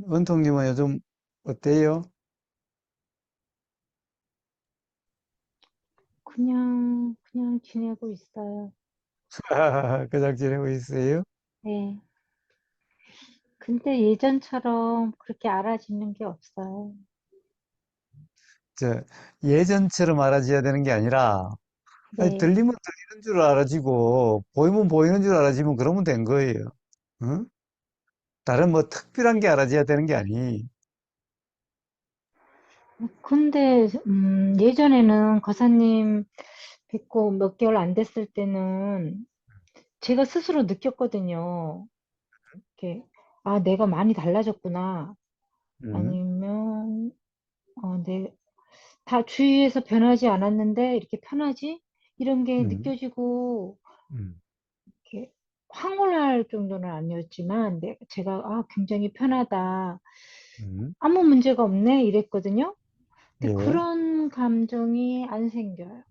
원통님은 요즘 어때요? 그냥 지내고 있어요. 그냥 지내고 있어요? 네. 근데 예전처럼 그렇게 알아지는 게 없어요. 저, 예전처럼 알아줘야 되는 게 아니라, 아니, 네. 들리면 들리는 줄 알아지고, 보이면 보이는 줄 알아지면 그러면 된 거예요. 응? 다른 뭐 특별한 게 알아져야 되는 게 아니. 근데, 예전에는 거사님 뵙고 몇 개월 안 됐을 때는 제가 스스로 느꼈거든요. 이렇게, 아, 내가 많이 달라졌구나. 응? 아니면, 다 주위에서 변하지 않았는데 이렇게 편하지? 이런 게 응? 느껴지고, 응? 이렇게 황홀할 정도는 아니었지만 제가 굉장히 편하다. 응? 아무 문제가 없네 이랬거든요. 근데 예. 그런 감정이 안 생겨요.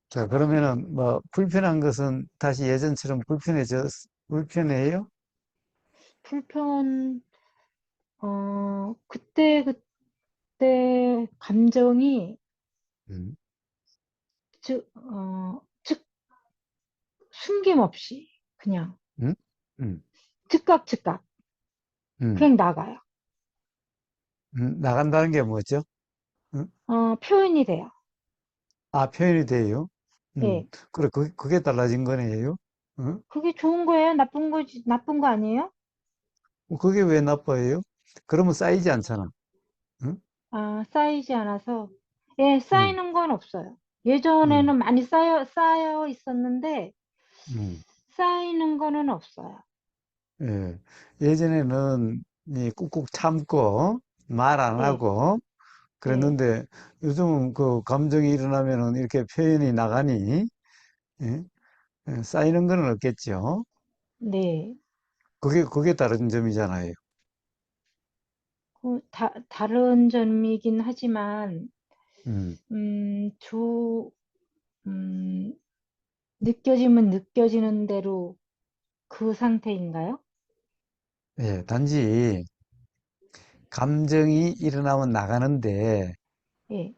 자, 그러면은 뭐, 불편한 것은 다시 예전처럼 불편해요? 불편, 그때 감정이 응? 즉 숨김없이 그냥 응? 응? 즉각 응? 그냥 나가요. 응? 나간다는 게 뭐죠? 응? 표현이 돼요. 아, 표현이 돼요? 예. 그래, 그게 달라진 거네요? 응? 그게 좋은 거예요? 나쁜 거 아니에요? 그게 왜 나빠요? 그러면 쌓이지 않잖아. 응? 쌓이지 않아서. 예, 응, 쌓이는 건 없어요. 응, 예전에는 많이 쌓여 있었는데, 응. 쌓이는 거는 없어요. 예. 예전에는 이 꾹꾹 참고 말 안 예, 하고 예, 그랬는데 요즘은 그 감정이 일어나면은 이렇게 표현이 나가니 예? 쌓이는 거는 없겠죠. 네. 그게 다른 점이잖아요. 다른 점이긴 하지만, 음, 음, 조, 음, 느껴지면 느껴지는 대로 그 상태인가요? 예. 단지 감정이 일어나면 나가는데 예,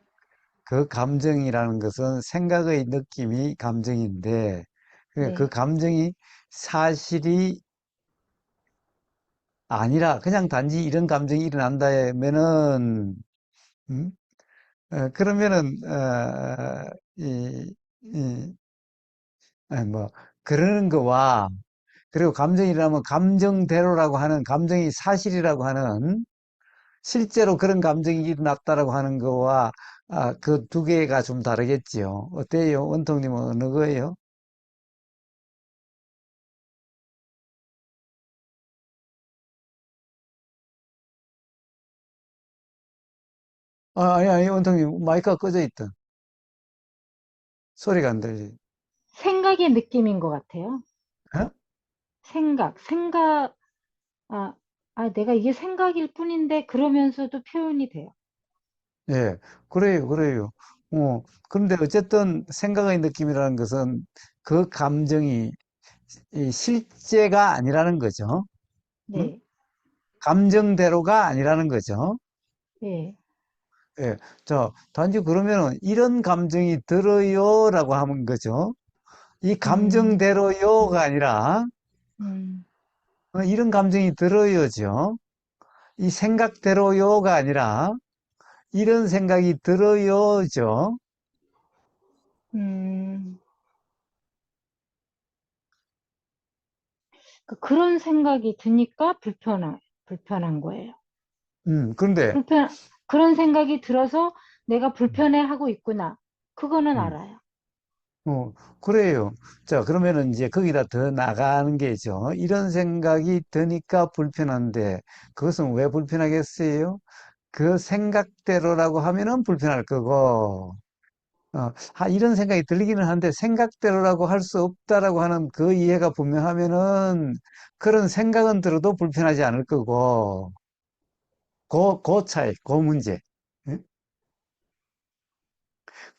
그 감정이라는 것은 생각의 느낌이 감정인데, 그 네. 감정이 사실이 아니라 그냥 단지 이런 감정이 일어난다면은, 음? 그러면은, 이, 이, 뭐, 그러는 거와, 그리고 감정이 일어나면 감정대로라고 하는, 감정이 사실이라고 하는, 실제로 그런 감정이 일어났다라고 하는 거와, 그 두 개가 좀 다르겠지요. 어때요? 원통님은 어느 거예요? 아니, 원통님, 마이크가 꺼져 있던. 소리가 안 들리. 생각의 느낌인 것 같아요. 어? 생각, 아, 내가 이게 생각일 뿐인데, 그러면서도 표현이 돼요. 예, 그래요. 그런데 어쨌든 생각의 느낌이라는 것은 그 감정이 이 실제가 아니라는 거죠. 응? 네, 감정대로가 아니라는 거죠. 네. 예, 자, 단지 그러면은 이런 감정이 들어요라고 하는 거죠. 이 음, 감정대로요가 아니라 음, 이런 감정이 들어요죠. 이 생각대로요가 아니라 이런 생각이 들어요죠. 음. 그런 생각이 드니까 불편한 거예요. 그런데, 그런 생각이 들어서 내가 음, 불편해하고 있구나. 그거는 음, 알아요. 어, 그래요. 자, 그러면은 이제 거기다 더 나가는 게죠. 이런 생각이 드니까 불편한데, 그것은 왜 불편하겠어요? 그 생각대로라고 하면은 불편할 거고, 이런 생각이 들리기는 한데, 생각대로라고 할 수 없다라고 하는 그 이해가 분명하면은, 그런 생각은 들어도 불편하지 않을 거고, 그 차이, 그 문제. 예?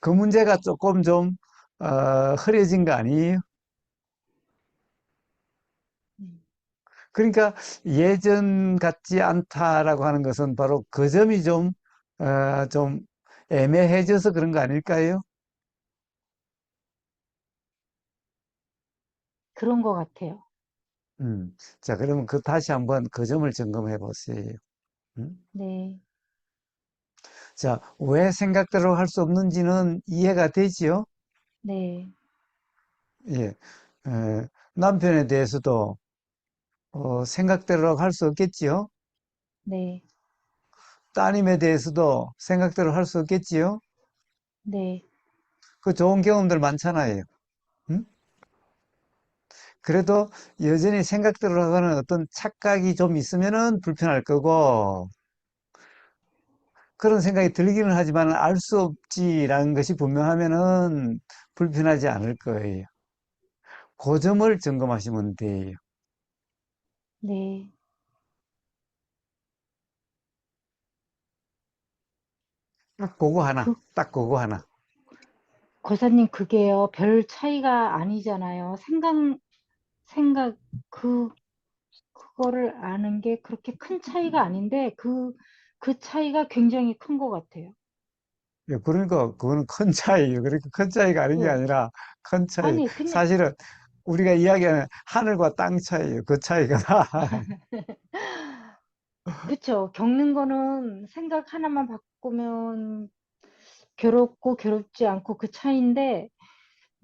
그 문제가 조금 좀, 흐려진 거 아니에요? 음. 그러니까 예전 같지 않다라고 하는 것은 바로 그 점이 좀 애매해져서 그런 거 아닐까요? 그런 것 같아요. 자, 그러면 다시 한번 그 점을 점검해 보세요. 음? 네, 자, 왜 생각대로 할 수 없는지는 이해가 되지요? 네, 예. 남편에 대해서도 생각대로 할 수 없겠지요? 네, 따님에 대해서도 생각대로 할 수 없겠지요? 네, 그 좋은 경험들 많잖아요. 음? 그래도 여전히 생각대로 하는 어떤 착각이 좀 있으면은 불편할 거고, 그런 생각이 들기는 하지만 알 수 없지라는 것이 분명하면은 불편하지 않을 거예요. 그 점을 점검하시면 돼요. 네. 딱 그거 하나, 그, 딱 그거 하나. 거사님, 그게요, 별 차이가 아니잖아요. 생각, 그, 그거를 아는 게 그렇게 큰 차이가 아닌데, 그 차이가 굉장히 큰 것 같아요. 예, 그러니까 그거는 큰 차이예요. 그러니까 큰 차이가 아닌 게 예. 아니라 큰 차이. 아니, 그냥, 사실은 우리가 이야기하는 하늘과 땅 차이예요. 그 차이가 나. 그쵸. 겪는 거는 생각 하나만 바꾸면 괴롭고 괴롭지 않고 그 차이인데,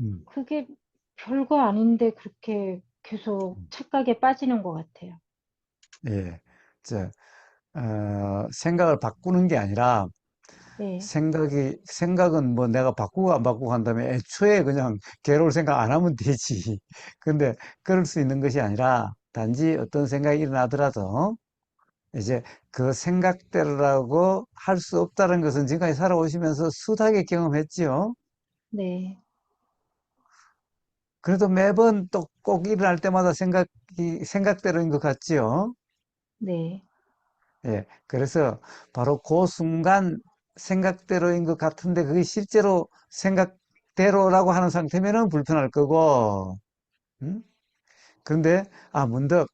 음, 그게 별거 아닌데 그렇게 계속 착각에 빠지는 것 같아요. 예. 저, 생각을 바꾸는 게 아니라 네, 생각은 뭐 내가 바꾸고 안 바꾸고 한 다음에 애초에 그냥 괴로울 생각 안 하면 되지. 근데 그럴 수 있는 것이 아니라 단지 어떤 생각이 일어나더라도 이제 그 생각대로라고 할 수 없다는 것은 지금까지 살아오시면서 수하게 경험했지요. 네, 그래도 매번 또 꼭 일어날 때마다 생각대로인 것 같지요. 네, 예. 그래서 바로 그 순간 생각대로인 것 같은데 그게 실제로 생각대로라고 하는 상태면은 불편할 거고, 음? 그런데, 문득,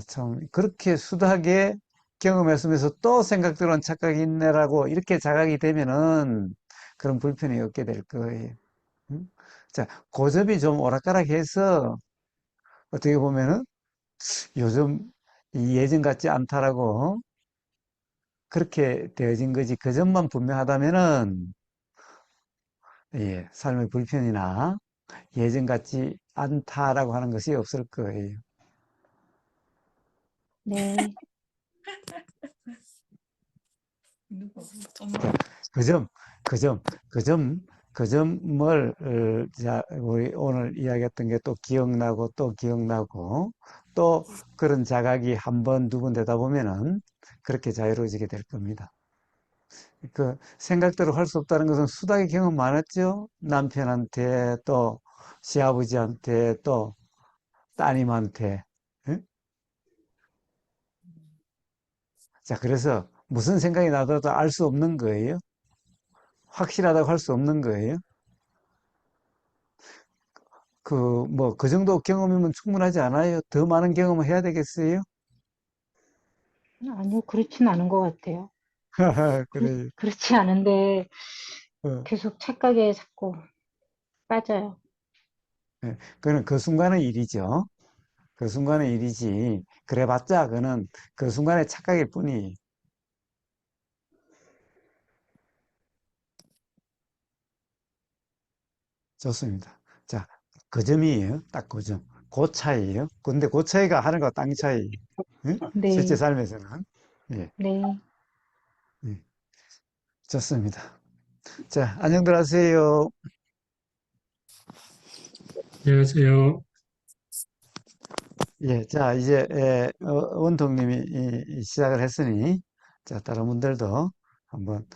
참, 그렇게 수다하게 경험했으면서 또 생각대로는 착각이 있네라고 이렇게 자각이 되면은 그런 불편이 없게 될 거예요. 음? 자, 그 점이 좀 오락가락해서 어떻게 보면은 요즘 예전 같지 않다라고 그렇게 되어진 거지. 그 점만 분명하다면은, 예, 삶의 불편이나 예전 같지 않다라고 하는 것이 없을 거예요. 네, 자, 그 점, 그 점, 그 점, 그 점을, 자, 우리 오늘 이야기했던 게 또 기억나고 또 기억나고 또 그런 자각이 한 번, 두 번 되다 보면은 그렇게 자유로워지게 될 겁니다. 그 생각대로 할 수 없다는 것은 수다의 경험 많았죠. 남편한테 또 시아버지한테 또 따님한테. 응? 자, 그래서 무슨 생각이 나더라도 알 수 없는 거예요. 확실하다고 할 수 없는 거예요. 그 정도 경험이면 충분하지 않아요? 더 많은 경험을 해야 되겠어요? 아니요, 그렇진 않은 것 같아요. 그래요. 그렇지 않은데 어, 계속 착각에 자꾸 빠져요. 예. 그는 그 순간의 일이죠. 그 순간의 일이지. 그래봤자 그는 그 순간의 착각일 뿐이 좋습니다. 자, 그 점이에요. 딱 그 점. 그 차이예요. 근데 그 차이가 하늘과 땅 차이. 예? 실제 네, 삶에서는. 예, 네, 예. 좋습니다. 자, 안녕들 하세요. 안녕하세요. 예, 자, 이제, 원통님이 시작을 했으니, 자, 다른 분들도 한번,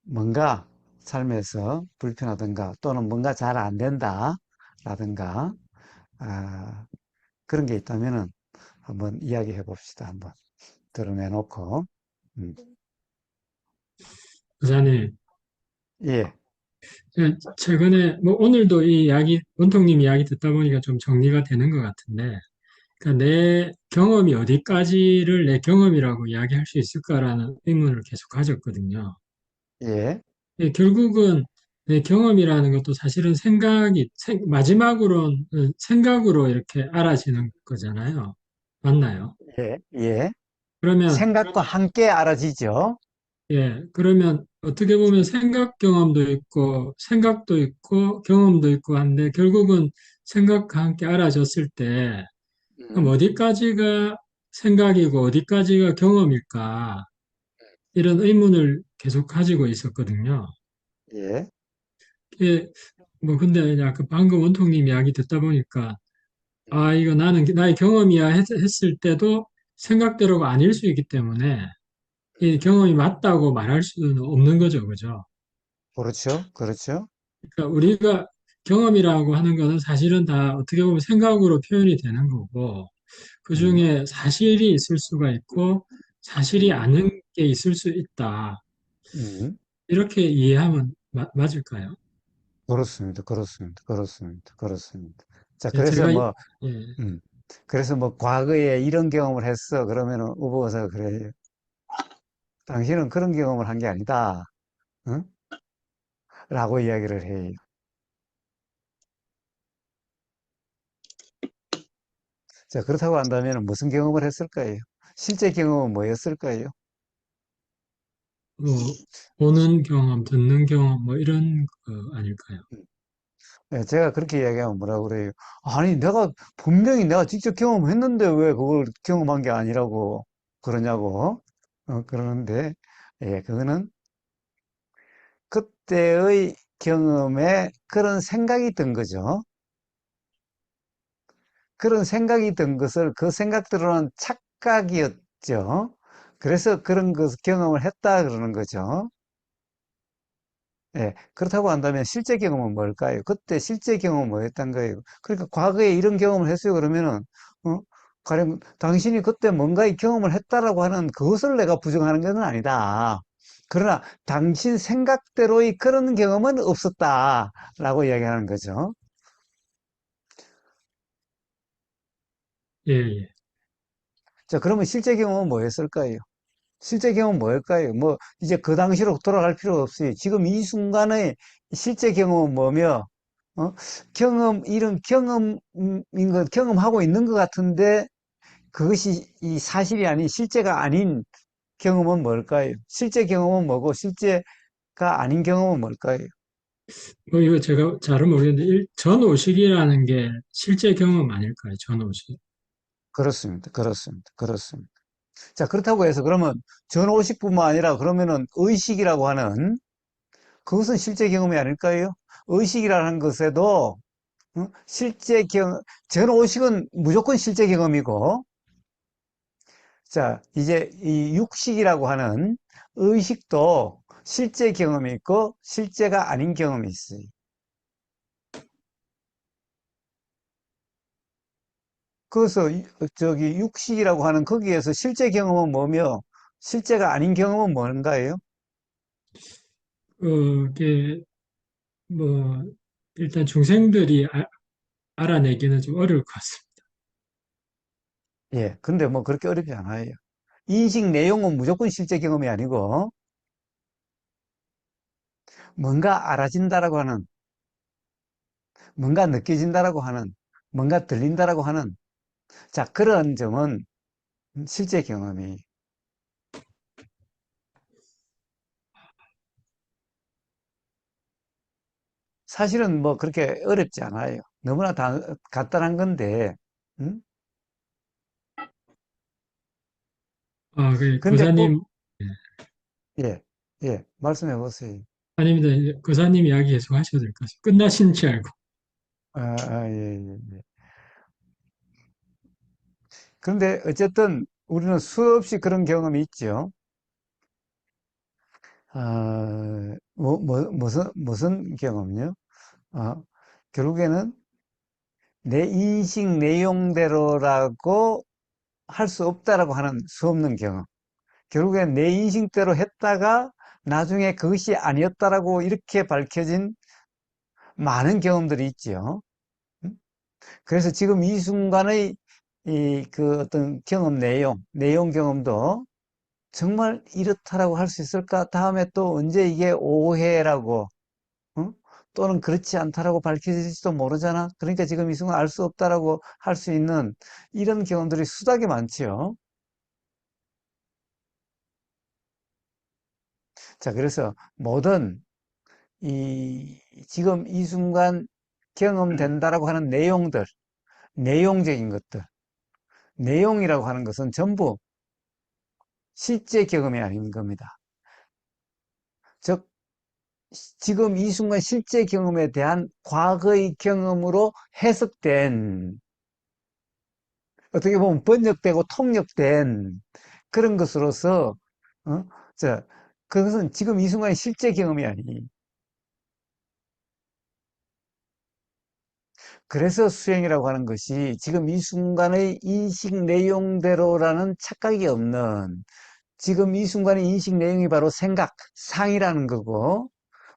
뭔가 삶에서 불편하든가 또는 뭔가 잘 안 된다, 라든가, 아, 그런 게 있다면은 한번 이야기해 봅시다. 한번 드러내놓고. 음. 부자님, 예, 최근에, 뭐, 오늘도 이 이야기, 원통님 이야기 듣다 보니까 좀 정리가 되는 것 같은데, 그러니까 내 경험이 어디까지를 내 경험이라고 이야기할 수 있을까라는 의문을 계속 가졌거든요. 예, 결국은 내 경험이라는 것도 사실은 마지막으로 생각으로 이렇게 알아지는 거잖아요. 맞나요? 예, 예. 그러면, 생각과 함께 알아지죠. 예, 그러면 어떻게 보면 생각 경험도 있고, 생각도 있고, 경험도 있고 한데, 결국은 생각과 함께 알아졌을 때, 그럼 음, 어디까지가 생각이고, 어디까지가 경험일까? 이런 의문을 계속 가지고 있었거든요. 예, 이게 뭐 근데 아까 방금 원통님 이야기 듣다 보니까 아 이거 나는 나의 경험이야 했을 때도 생각대로가 아닐 수 있기 때문에 이 경험이 맞다고 말할 수는 없는 거죠, 그죠? 그렇죠, 그렇죠. 그러니까 우리가 경험이라고 하는 거는 사실은 다 어떻게 보면 생각으로 표현이 되는 거고 음, 그중에 사실이 있을 수가 있고 사실이 아닌 게 있을 수 있다. 음. 이렇게 이해하면 맞을까요? 그렇습니다, 그렇습니다, 그렇습니다, 그렇습니다. 자, 제가 예, 음, 그래서 뭐, 과거에 이런 경험을 했어. 그러면은, 우보가 그래. 당신은 그런 경험을 한 게 아니다. 응? 라고 이야기를 해요. 자, 그렇다고 한다면 무슨 경험을 했을까요? 실제 경험은 뭐였을까요? 뭐 보는 경험, 듣는 경험 뭐 이런 거 아닐까요? 예, 제가 그렇게 이야기하면 뭐라 그래요? 아니, 분명히 내가 직접 경험했는데 왜 그걸 경험한 게 아니라고 그러냐고, 그러는데, 예, 그거는 그때의 경험에 그런 생각이 든 거죠. 그런 생각이 든 것을 그 생각대로는 착각이었죠. 그래서 그런 것 경험을 했다 그러는 거죠. 예, 그렇다고 한다면 실제 경험은 뭘까요? 그때 실제 경험은 뭐였던 거예요? 그러니까 과거에 이런 경험을 했어요. 그러면은, 가령 당신이 그때 뭔가의 경험을 했다라고 하는 그것을 내가 부정하는 것은 아니다. 그러나 당신 생각대로의 그런 경험은 없었다라고 이야기하는 거죠. 예, 예. 자, 그러면 실제 경험은 뭐였을까요? 실제 경험은 뭐일까요? 뭐, 이제 그 당시로 돌아갈 필요가 없어요. 지금 이 순간의 실제 경험은 뭐며, 어? 이런 경험하고 있는 것 같은데, 그것이 이 사실이 아닌, 실제가 아닌 경험은 뭘까요? 실제 경험은 뭐고, 실제가 아닌 경험은 뭘까요? 뭐 이거 제가 잘은 모르겠는데 전오식이라는 게 실제 경험 아닐까요? 전오식. 그렇습니다. 그렇습니다. 그렇습니다. 자, 그렇다고 해서 그러면 전오식뿐만 아니라 그러면은 의식이라고 하는 그것은 실제 경험이 아닐까요? 의식이라는 것에도 실제 전오식은 무조건 실제 경험이고, 자, 이제 이 육식이라고 하는 의식도 실제 경험이 있고, 실제가 아닌 경험이 있어요. 그래서 저기 육식이라고 하는 거기에서 실제 경험은 뭐며, 실제가 아닌 경험은 뭔가요? 그게 뭐 일단 중생들이 알아내기는 좀 어려울 것 같습니다. 예, 근데 뭐 그렇게 어렵지 않아요. 인식 내용은 무조건 실제 경험이 아니고, 뭔가 알아진다라고 하는, 뭔가 느껴진다라고 하는, 뭔가 들린다라고 하는, 자, 그런 점은 실제 경험이 사실은 뭐 그렇게 어렵지 않아요. 너무나 간단한 건데, 음? 아, 그 근데 꼭, 고사님 예, 예, 예, 말씀해 보세요. 아닙니다. 이제 고사님 이야기 계속 하셔도 될 것 같습니다. 끝나신 줄 알고. 예, 예, 예. 그런데 어쨌든 우리는 수없이 그런 경험이 있죠. 무슨 경험요? 어, 결국에는 내 인식 내용대로라고 할 수 없다라고 하는 수 없는 경험. 결국엔 내 인식대로 했다가 나중에 그것이 아니었다라고 이렇게 밝혀진 많은 경험들이 있죠. 그래서 지금 이 순간의 그 어떤 경험 내용 경험도 정말 이렇다라고 할 수 있을까? 다음에 또 언제 이게 오해라고, 어? 또는 그렇지 않다라고 밝혀질지도 모르잖아. 그러니까 지금 이 순간 알 수 없다라고 할 수 있는 이런 경험들이 수닥이 많지요. 자, 그래서 모든 이 지금 이 순간 경험된다라고 하는 내용들, 내용적인 것들, 내용이라고 하는 것은 전부 실제 경험이 아닌 겁니다. 즉, 지금 이 순간 실제 경험에 대한 과거의 경험으로 해석된, 어떻게 보면 번역되고 통역된 그런 것으로서, 어? 자, 그것은 지금 이 순간의 실제 경험이 아니. 그래서 수행이라고 하는 것이 지금 이 순간의 인식 내용대로라는 착각이 없는, 지금 이 순간의 인식 내용이 바로 생각, 상이라는 거고,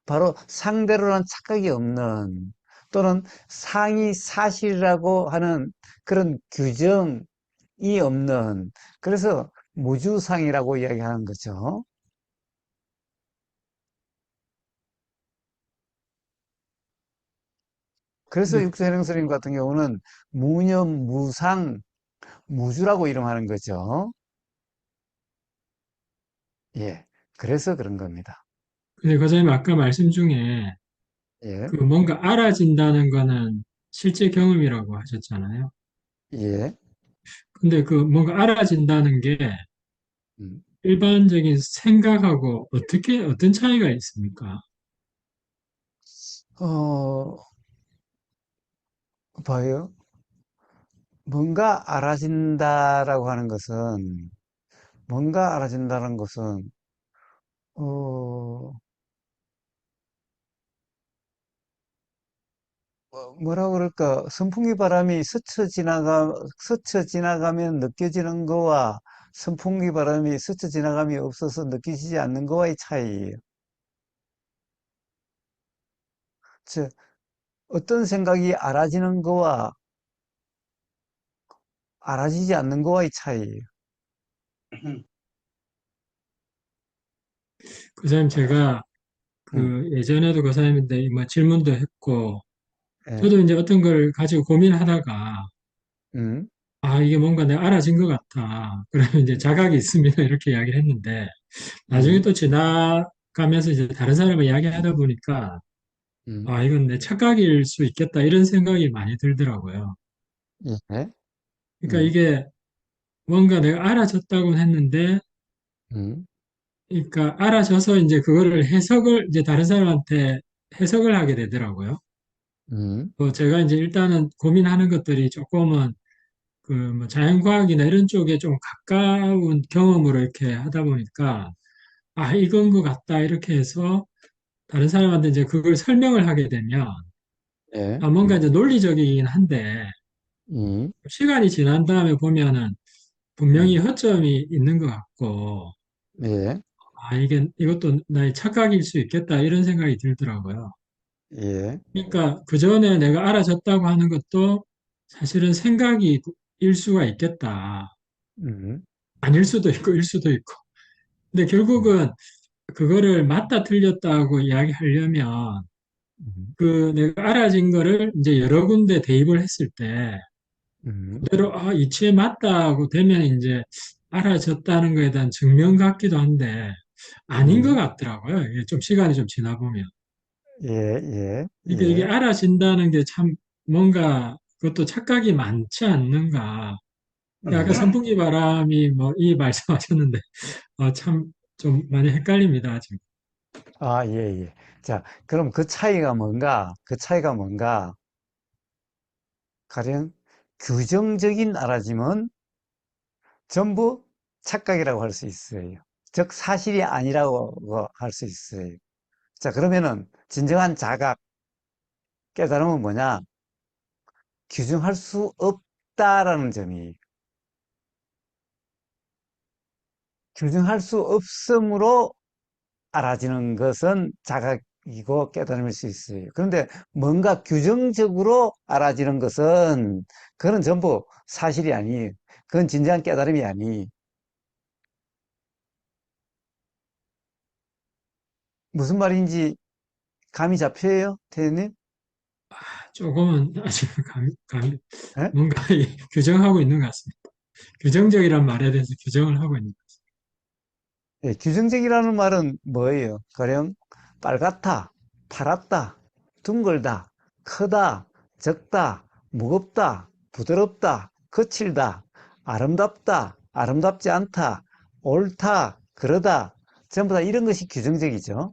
바로 상대로란 착각이 없는, 또는 상이 사실이라고 하는 그런 규정이 없는, 그래서 무주상이라고 이야기하는 거죠. 그래서 근데 육조현행스님 같은 경우는 무념, 무상, 무주라고 이름하는 거죠. 예. 그래서 그런 겁니다. 근데 과장님 아까 말씀 중에 예. 그 뭔가 알아진다는 거는 실제 경험이라고 하셨잖아요. 예. 근데 그 뭔가 알아진다는 게 음. 일반적인 생각하고 어떤 차이가 있습니까? 어, 봐요. 뭔가 알아진다라고 하는 것은, 뭔가 알아진다는 것은, 어, 뭐라 그럴까, 선풍기 바람이 스쳐 지나가면 느껴지는 거와 선풍기 바람이 스쳐 지나감이 없어서 느껴지지 않는 거와의 차이예요. 즉, 어떤 생각이 알아지는 거와 알아지지 않는 거와의 차이예요. 그사님 제가 음, 그 예전에도 교사님인데 뭐 질문도 했고 예, 저도 이제 어떤 걸 가지고 고민하다가 음, 아 이게 뭔가 내가 알아진 것 같아. 그러면 이제 자각이 있으면 이렇게 이야기를 했는데 나중에 음, 또 지나가면서 이제 다른 사람을 이야기하다 보니까 음, 아 이건 내 착각일 수 있겠다 이런 생각이 많이 들더라고요. 예, 그러니까 음, 이게 뭔가 내가 알아졌다고는 했는데 음, 그러니까 알아져서 이제 그거를 해석을 이제 다른 사람한테 해석을 하게 되더라고요. 음, 뭐 제가 이제 일단은 고민하는 것들이 조금은 그 뭐 자연과학이나 이런 쪽에 좀 가까운 경험으로 이렇게 하다 보니까 아, 이건 것 같다 이렇게 해서 다른 사람한테 이제 그걸 설명을 하게 되면 예, 아, 뭔가 이제 논리적이긴 한데 음, 시간이 지난 다음에 보면은 분명히 음, 허점이 있는 것 같고 예, 아, 이것도 나의 착각일 수 있겠다 이런 생각이 들더라고요. 예, 그러니까 그 전에 내가 알아졌다고 하는 것도 사실은 생각이 일 수가 있겠다. 음, 아닐 수도 있고 일 수도 있고. 근데 음, 결국은 그거를 맞다 틀렸다고 이야기하려면 음, 그 내가 알아진 거를 이제 여러 군데 대입을 했을 때 음, 그대로 아, 이치에 맞다고 되면 이제 알아졌다는 거에 대한 증명 같기도 한데 아닌 것 음, 같더라고요. 이게 좀 시간이 좀 지나 보면. 예, 예, 그러니까 이게 예, 알아진다는 게 참 뭔가 그것도 착각이 많지 않는가. 아까 예. 선풍기 바람이 뭐 이 말씀하셨는데 참 좀 많이 헷갈립니다, 지금. 아, 예, 예. 자, 그럼 그 차이가 뭔가? 그 차이가 뭔가? 가령 규정적인 알아짐은 전부 착각이라고 할 수 있어요. 즉, 사실이 아니라고 할 수 있어요. 자, 그러면은 진정한 자각, 깨달음은 뭐냐? 규정할 수 없다라는 점이 규정할 수 없음으로 알아지는 것은 자각, 이거 깨달을 수 있어요. 그런데 뭔가 규정적으로 알아지는 것은 그건 전부 사실이 아니에요. 그건 진정한 깨달음이 아니. 무슨 말인지 감이 잡혀요, 태님? 조금은 아직 예? 뭔가 규정하고 있는 것 같습니다. 규정적이란 말에 대해서 규정을 하고 있는 것 예, 규정적이라는 말은 뭐예요? 가령 빨갛다, 파랗다, 둥글다, 크다, 적다, 무겁다, 부드럽다, 거칠다, 아름답다, 아름답지 않다, 옳다, 그러다, 전부 다 이런 것이 규정적이죠.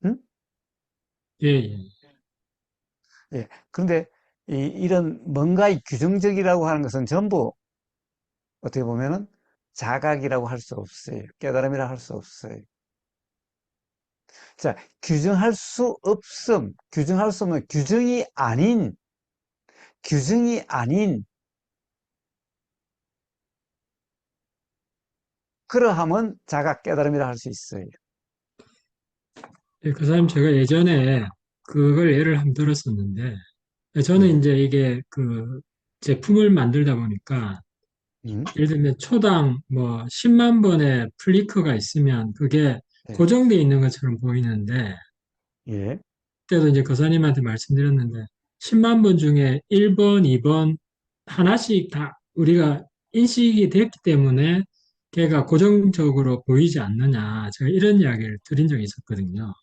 응? 예, 예. 예. 그런데 이런 뭔가의 규정적이라고 하는 것은 전부 어떻게 보면은 자각이라고 할 수 없어요. 깨달음이라고 할 수 없어요. 자, 규정할 수 없음, 규정할 수 없는 규정이 아닌, 그러함은 자각 깨달음이라 할 수 있어요. 예, 그 사님 제가 예전에 그걸 예를 한번 들었었는데, 저는 예, 이제 이게 그 제품을 만들다 보니까, 음, 예를 들면 초당 뭐 10만 번의 플리커가 있으면 그게 예, 고정되어 있는 것처럼 보이는데, 예, 그때도 이제 거사님한테 말씀드렸는데, 10만 번 중에 1번, 2번 하나씩 다 우리가 인식이 됐기 때문에 걔가 고정적으로 보이지 않느냐. 제가 이런 이야기를 드린 적이 있었거든요.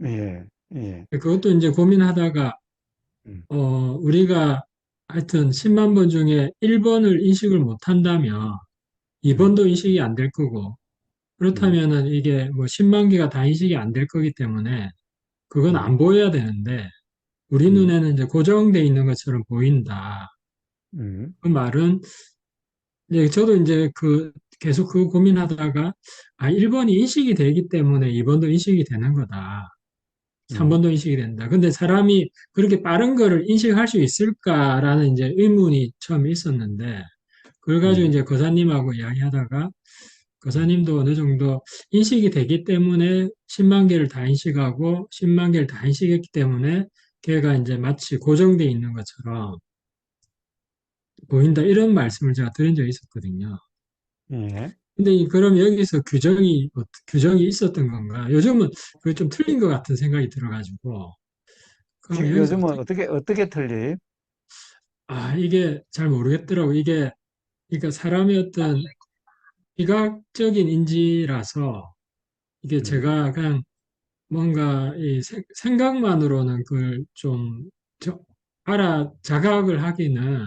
예, 예, 그것도 이제 고민하다가, 음, 우리가 하여튼 10만 번 중에 1번을 인식을 못한다면 음, 2번도 인식이 안 될 거고, 음, 그렇다면은 이게 뭐 10만 개가 다 인식이 안 될 거기 때문에 그건 안 음, 보여야 되는데, 우리 음, 눈에는 이제 고정돼 있는 것처럼 보인다. 음, 그 말은 이제 저도 이제 그 계속 그 고민하다가 1번이 인식이 되기 때문에 2번도 인식이 되는 거다. 음, 3번도 인식이 된다. 근데 사람이 그렇게 빠른 거를 인식할 수 있을까라는 이제 의문이 처음에 있었는데 그걸 가지고 음, 이제 거사님하고 이야기하다가 음, 거사님도 어느 정도 인식이 되기 때문에 10만 개를 다 인식하고 10만 개를 다 인식했기 때문에 걔가 이제 마치 고정돼 있는 것처럼 보인다 이런 말씀을 제가 드린 적이 있었거든요. 예. 근데 그럼 여기서 규정이 있었던 건가? 요즘은 그게 좀 틀린 것 같은 생각이 들어가지고 그럼 여기서 요즘은 어떻게 틀려요? 이게 잘 모르겠더라고. 이게 그러니까 사람의 어떤 시각적인 인지라서 이게 음, 제가 그냥 뭔가 이 생각만으로는 그걸 좀 자각을 하기는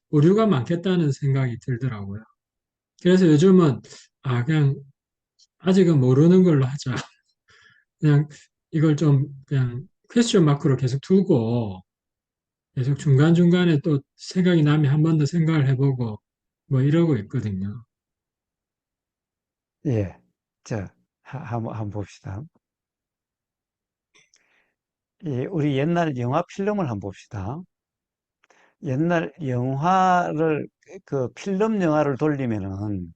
오류가 많겠다는 생각이 들더라고요. 그래서 요즘은 그냥 아직은 모르는 걸로 하자. 그냥 이걸 좀 그냥 퀘스천 마크로 계속 두고 계속 중간중간에 또 생각이 나면 한 번 더 생각을 해보고 뭐 이러고 있거든요. 예. 자, 한번 봅시다. 우리 옛날 영화 필름을 한번 봅시다. 옛날 영화를, 그 필름 영화를 돌리면은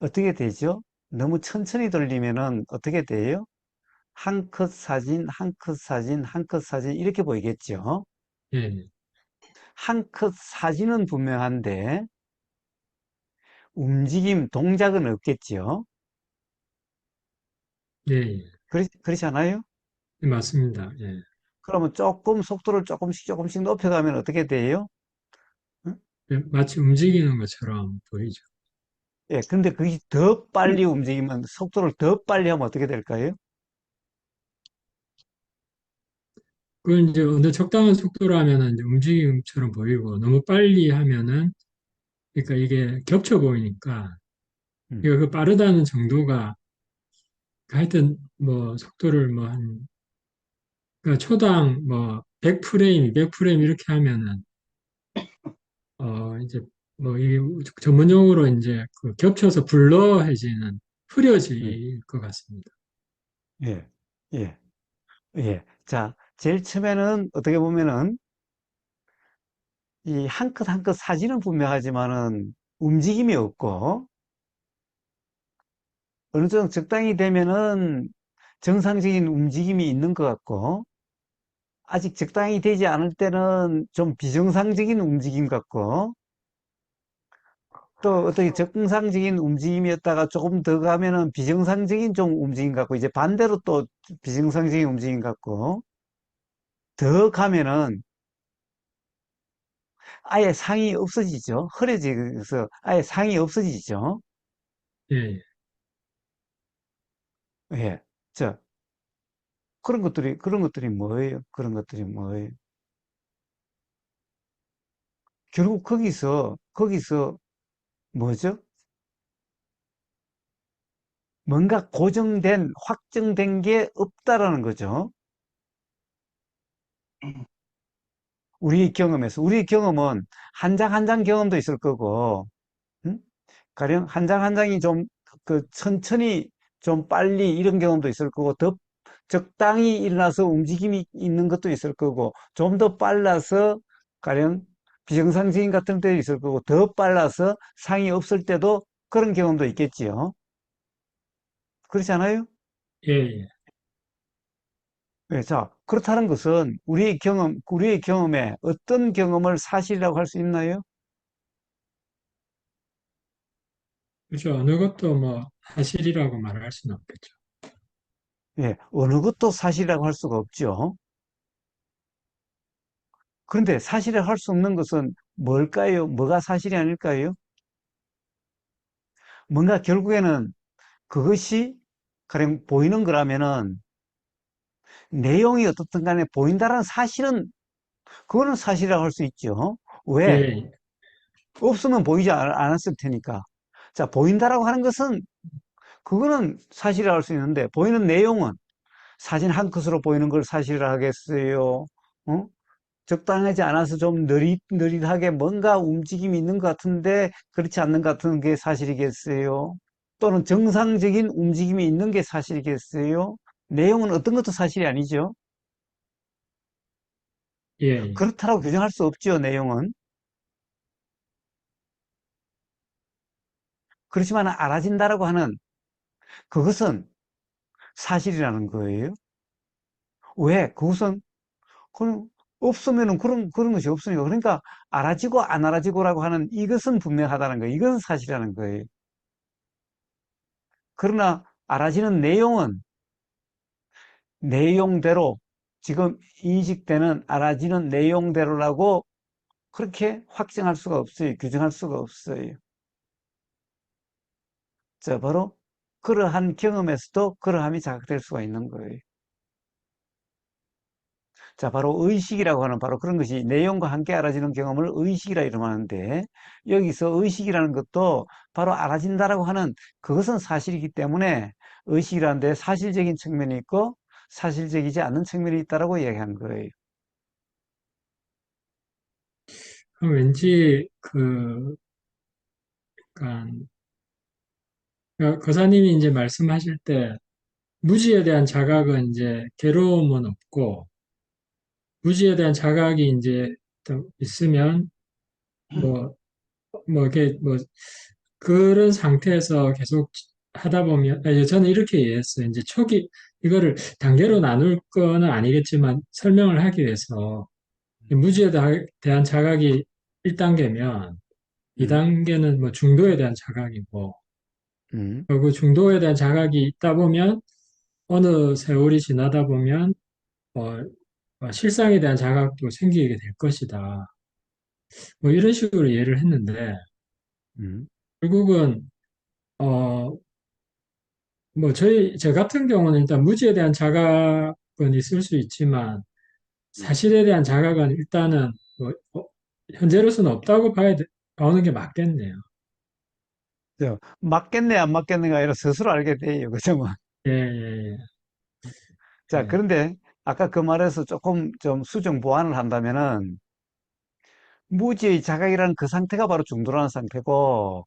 어떻게 되죠? 너무 천천히 돌리면은 어떻게 돼요? 한 컷 사진, 한 컷 사진, 한 컷 사진 이렇게 보이겠죠? 예, 한 컷 사진은 분명한데 움직임, 동작은 없겠죠? 예, 예. 그렇지 않아요? 예, 맞습니다. 예. 그러면 속도를 조금씩 높여가면 어떻게 돼요? 응? 예, 마치 움직이는 것처럼 보이죠. 예, 근데 그게 더 빨리 움직이면 속도를 더 빨리 하면 어떻게 될까요? 그걸 이제 어느 적당한 속도로 하면은 이제 움직임처럼 보이고 너무 빨리 하면은 그러니까 이게 겹쳐 보이니까 음, 이거 그 빠르다는 정도가 하여튼 뭐 속도를 뭐 한 그러니까 초당 뭐 100프레임, 200프레임 이렇게 하면은 이제 뭐 이 전문 용어로 이제 그 겹쳐서 블러해지는 예, 흐려질 것 같습니다. 예, 예, 예. 자, 제일 처음에는 어떻게 보면은 이 한 컷 한 컷 사진은 분명하지만은 움직임이 없고 어느 정도 적당히 되면은 정상적인 움직임이 있는 것 같고, 아직 적당히 되지 않을 때는 좀 비정상적인 움직임 같고, 또 어떻게 정상적인 움직임이었다가 조금 더 가면은 비정상적인 좀 움직임 같고, 이제 반대로 또 비정상적인 움직임 같고, 더 가면은 아예 상이 없어지죠. 흐려지면서 아예 상이 없어지죠. 예, 예. 예. 자, 그런 것들이 뭐예요? 그런 것들이 뭐예요? 결국 거기서 뭐죠? 뭔가 고정된, 확정된 게 없다라는 거죠. 우리 경험에서. 우리 경험은 한 장 한 장 경험도 있을 거고, 음? 가령 한 장 한 장이 좀, 천천히, 좀 빨리 이런 경험도 있을 거고, 더 적당히 일어나서 움직임이 있는 것도 있을 거고, 좀 더 빨라서, 가령 비정상적인 같은 때도 있을 거고, 더 빨라서 상이 없을 때도 그런 경험도 있겠지요. 그렇지 않아요? 예, 예. 네, 자, 그렇다는 것은 우리의 경험에 어떤 경험을 사실이라고 할 수 있나요? 그죠. 어느 것도 뭐 사실이라고 말할 수는 없겠죠. 예, 어느 것도 사실이라고 할 수가 없죠. 그런데 사실이라고 할 수 없는 것은 뭘까요? 뭐가 사실이 아닐까요? 뭔가 결국에는 그것이 가령 보이는 거라면은 내용이 어떻든 간에 보인다는 사실은 그거는 사실이라고 할 수 있죠. 예, 왜? 예. 없으면 보이지 않았을 테니까. 자, 보인다라고 하는 것은 그거는 사실이라고 할 수 있는데 보이는 내용은 사진 한 컷으로 보이는 걸 사실이라 하겠어요? 어? 적당하지 않아서 좀 느릿느릿하게 뭔가 움직임이 있는 것 같은데 그렇지 않는 것 같은 게 사실이겠어요? 또는 정상적인 움직임이 있는 게 사실이겠어요? 내용은 어떤 것도 사실이 아니죠. 예, 예. 그렇다고 규정할 수 없죠, 내용은. 그렇지만 알아진다라고 하는 그것은 사실이라는 거예요. 왜? 그것은 그럼 없으면은 그런 것이 없으니까. 그러니까 알아지고 안 알아지고라고 하는 이것은 분명하다는 거예요. 이것은 사실이라는 거예요. 그러나 알아지는 내용은 내용대로 지금 인식되는 알아지는 내용대로라고 그렇게 확정할 수가 없어요. 규정할 수가 없어요. 자, 바로 그러한 경험에서도 그러함이 자각될 수가 있는 거예요. 자, 바로 의식이라고 하는 바로 그런 것이 내용과 함께 알아지는 경험을 의식이라 이름하는데 여기서 의식이라는 것도 바로 알아진다라고 하는 그것은 사실이기 때문에 의식이라는 데 사실적인 측면이 있고 사실적이지 않는 측면이 있다라고 이야기한 거예요. 그럼 왠지 그, 약간, 거사님이 이제 말씀하실 때 무지에 대한 자각은 이제 괴로움은 없고, 무지에 대한 자각이 이제 또 있으면 뭐, 이렇게 뭐 그런 상태에서 계속 하다 보면, 저는 이렇게 이해했어요. 이제 초기, 이거를 단계로 나눌 거는 아니겠지만 설명을 하기 위해서 무지에 대한 자각이 1단계면 음, 2단계는 뭐 중도에 대한 자각이고, 음, 그 중도에 대한 자각이 있다 보면 어느 세월이 지나다 보면 어, 실상에 대한 자각도 생기게 될 것이다. 뭐 이런 식으로 이해를 했는데 음, 결국은 어, 뭐 저 같은 경우는 일단 무지에 대한 자각은 있을 수 있지만 사실에 대한 자각은 일단은 뭐, 현재로서는 없다고 봐오는 게 맞겠네요. 맞겠네, 안 맞겠네가 아니라 스스로 알게 돼요. 그죠? 뭐. 예, 예, 자, 예. 그런데 아까 그 말에서 조금 좀 수정 보완을 한다면은 무지의 자각이라는 그 상태가 바로 중도라는 상태고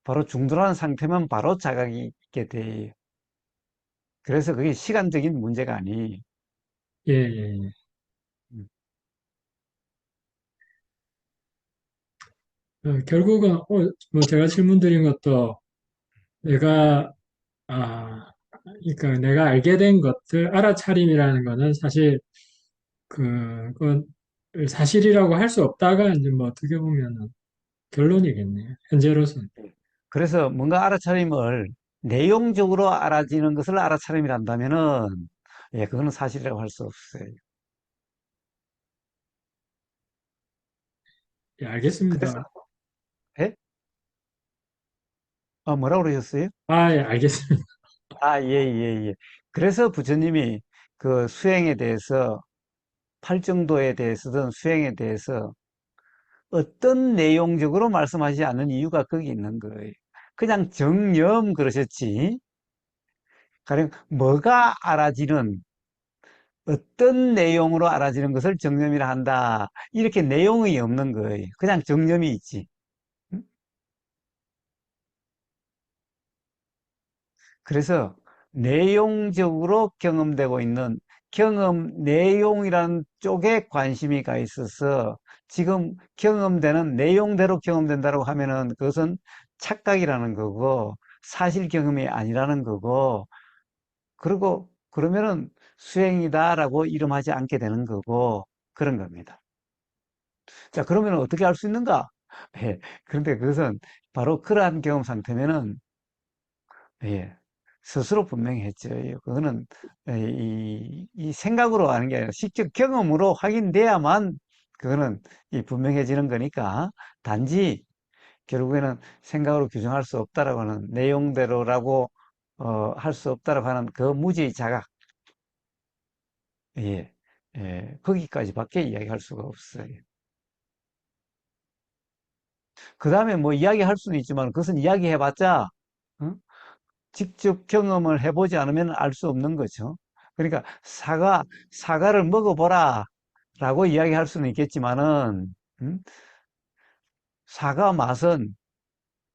바로 중도라는 상태면 바로 자각이 있게 돼요. 그래서 그게 시간적인 문제가 아니에요. 예, 예, 예. 음, 결국은 뭐 제가 질문 드린 것도 내가, 아, 그러니까 내가 알게 된 것들, 알아차림이라는 거는 사실 그건 사실이라고 할 수 없다가 이제 뭐 어떻게 보면은 결론이겠네요. 현재로서는. 그래서 뭔가 알아차림을 내용적으로 알아지는 것을 알아차림이란다면은, 예, 그거는 사실이라고 할 수 없어요. 예, 그래서, 알겠습니다. 예? 뭐라고 그러셨어요? 아, 예, 알겠습니다. 아, 예, 예, 예. 그래서 부처님이 그 수행에 대해서, 팔정도에 대해서든 수행에 대해서 어떤 내용적으로 말씀하지 않는 이유가 거기 있는 거예요. 그냥 정념 그러셨지. 가령 뭐가 알아지는, 어떤 내용으로 알아지는 것을 정념이라 한다. 이렇게 내용이 없는 거예요. 그냥 정념이 있지. 음? 그래서 내용적으로 경험되고 있는 경험 내용이라는 쪽에 관심이 가 있어서 지금 경험되는 내용대로 경험된다고 하면은 그것은 착각이라는 거고 사실 경험이 아니라는 거고 그리고 그러면은 수행이다라고 이름하지 않게 되는 거고 그런 겁니다. 자, 그러면 어떻게 할 수 있는가? 예, 그런데 그것은 바로 그러한 경험 상태면은 예, 스스로 분명히 했죠. 그거는 이 생각으로 하는 게 아니라 직접 경험으로 확인돼야만 그거는 이 분명해지는 거니까 단지 결국에는 생각으로 규정할 수 없다라고 하는 내용대로라고 할 수 없다라고 하는 그 무지의 자각, 예, 예, 거기까지밖에 이야기할 수가 없어요. 그 다음에 뭐 이야기할 수는 있지만 그것은 이야기해봤자 어? 직접 경험을 해보지 않으면 알 수 없는 거죠. 그러니까 사과를 먹어보라 라고 이야기할 수는 있겠지만은, 음? 사과 맛은,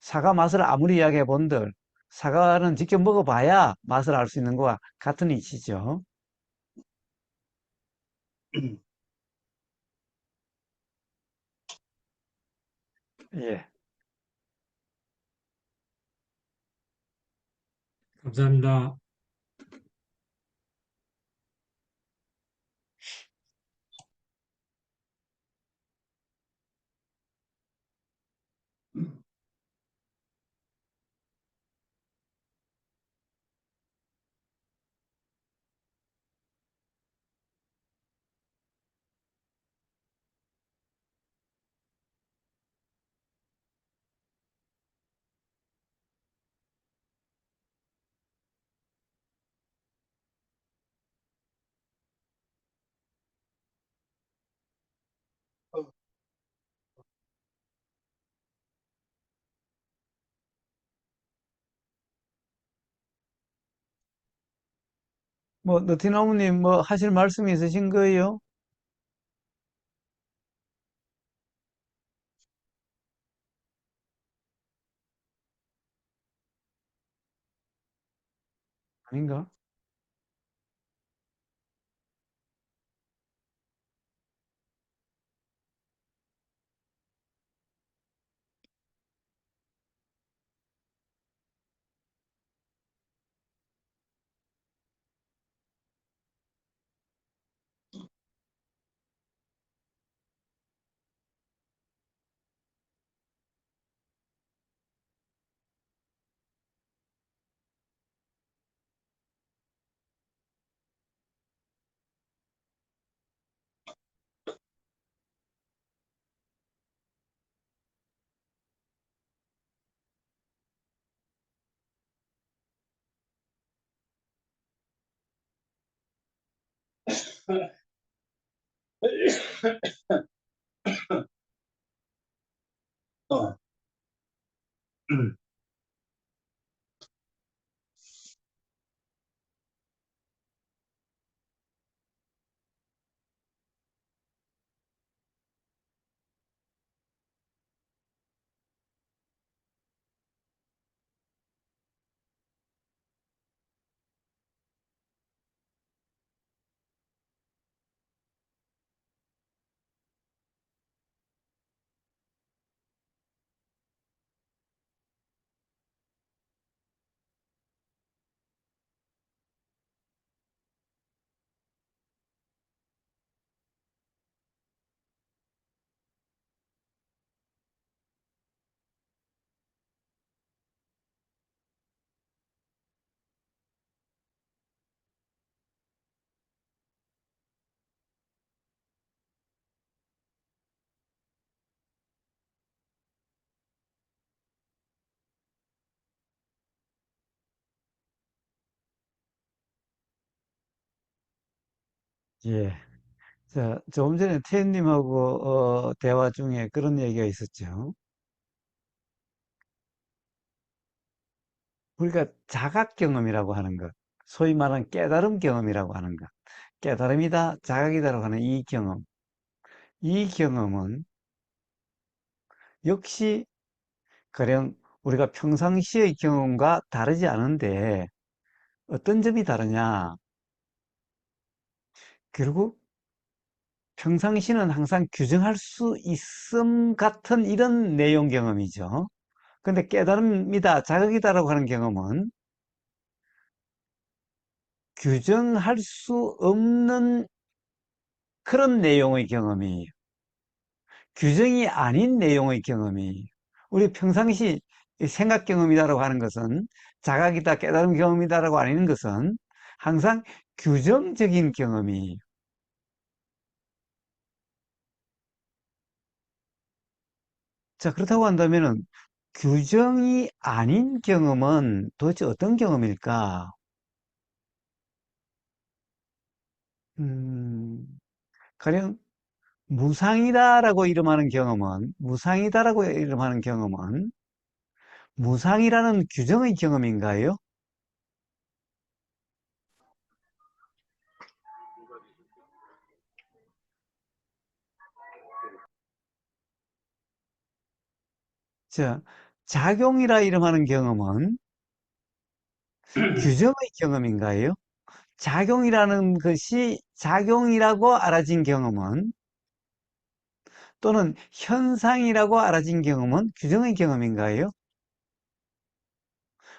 사과 맛을 아무리 이야기해 본들, 사과는 직접 먹어봐야 맛을 알 수 있는 거와 같은 이치죠. 예. 감사합니다. 뭐, 너티나무님 뭐 하실 말씀이 있으신 거예요? 아닌가? 예. 자, 조금 전에 태연님하고 대화 중에 그런 얘기가 있었죠. 우리가 자각 경험이라고 하는 것, 소위 말하는 깨달음 경험이라고 하는 것, 깨달음이다, 자각이다라고 하는 이 경험, 이 경험은 역시 가령 우리가 평상시의 경험과 다르지 않은데 어떤 점이 다르냐? 결국 평상시는 항상 규정할 수 있음 같은 이런 내용 경험이죠. 근데 깨달음이다, 자각이다라고 하는 경험은 규정할 수 없는 그런 내용의 경험이에요. 규정이 아닌 내용의 경험이에요. 우리 평상시 생각 경험이다라고 하는 것은 자각이다, 깨달음 경험이다라고 하는 것은 항상 규정적인 경험이에요. 자, 그렇다고 한다면은 규정이 아닌 경험은 도대체 어떤 경험일까? 음, 가령 무상이다라고 이름하는 경험은 무상이라는 규정의 경험인가요? 자, 작용이라 이름하는 경험은 규정의 경험인가요? 작용이라는 것이 작용이라고 알아진 경험은 또는 현상이라고 알아진 경험은 규정의 경험인가요?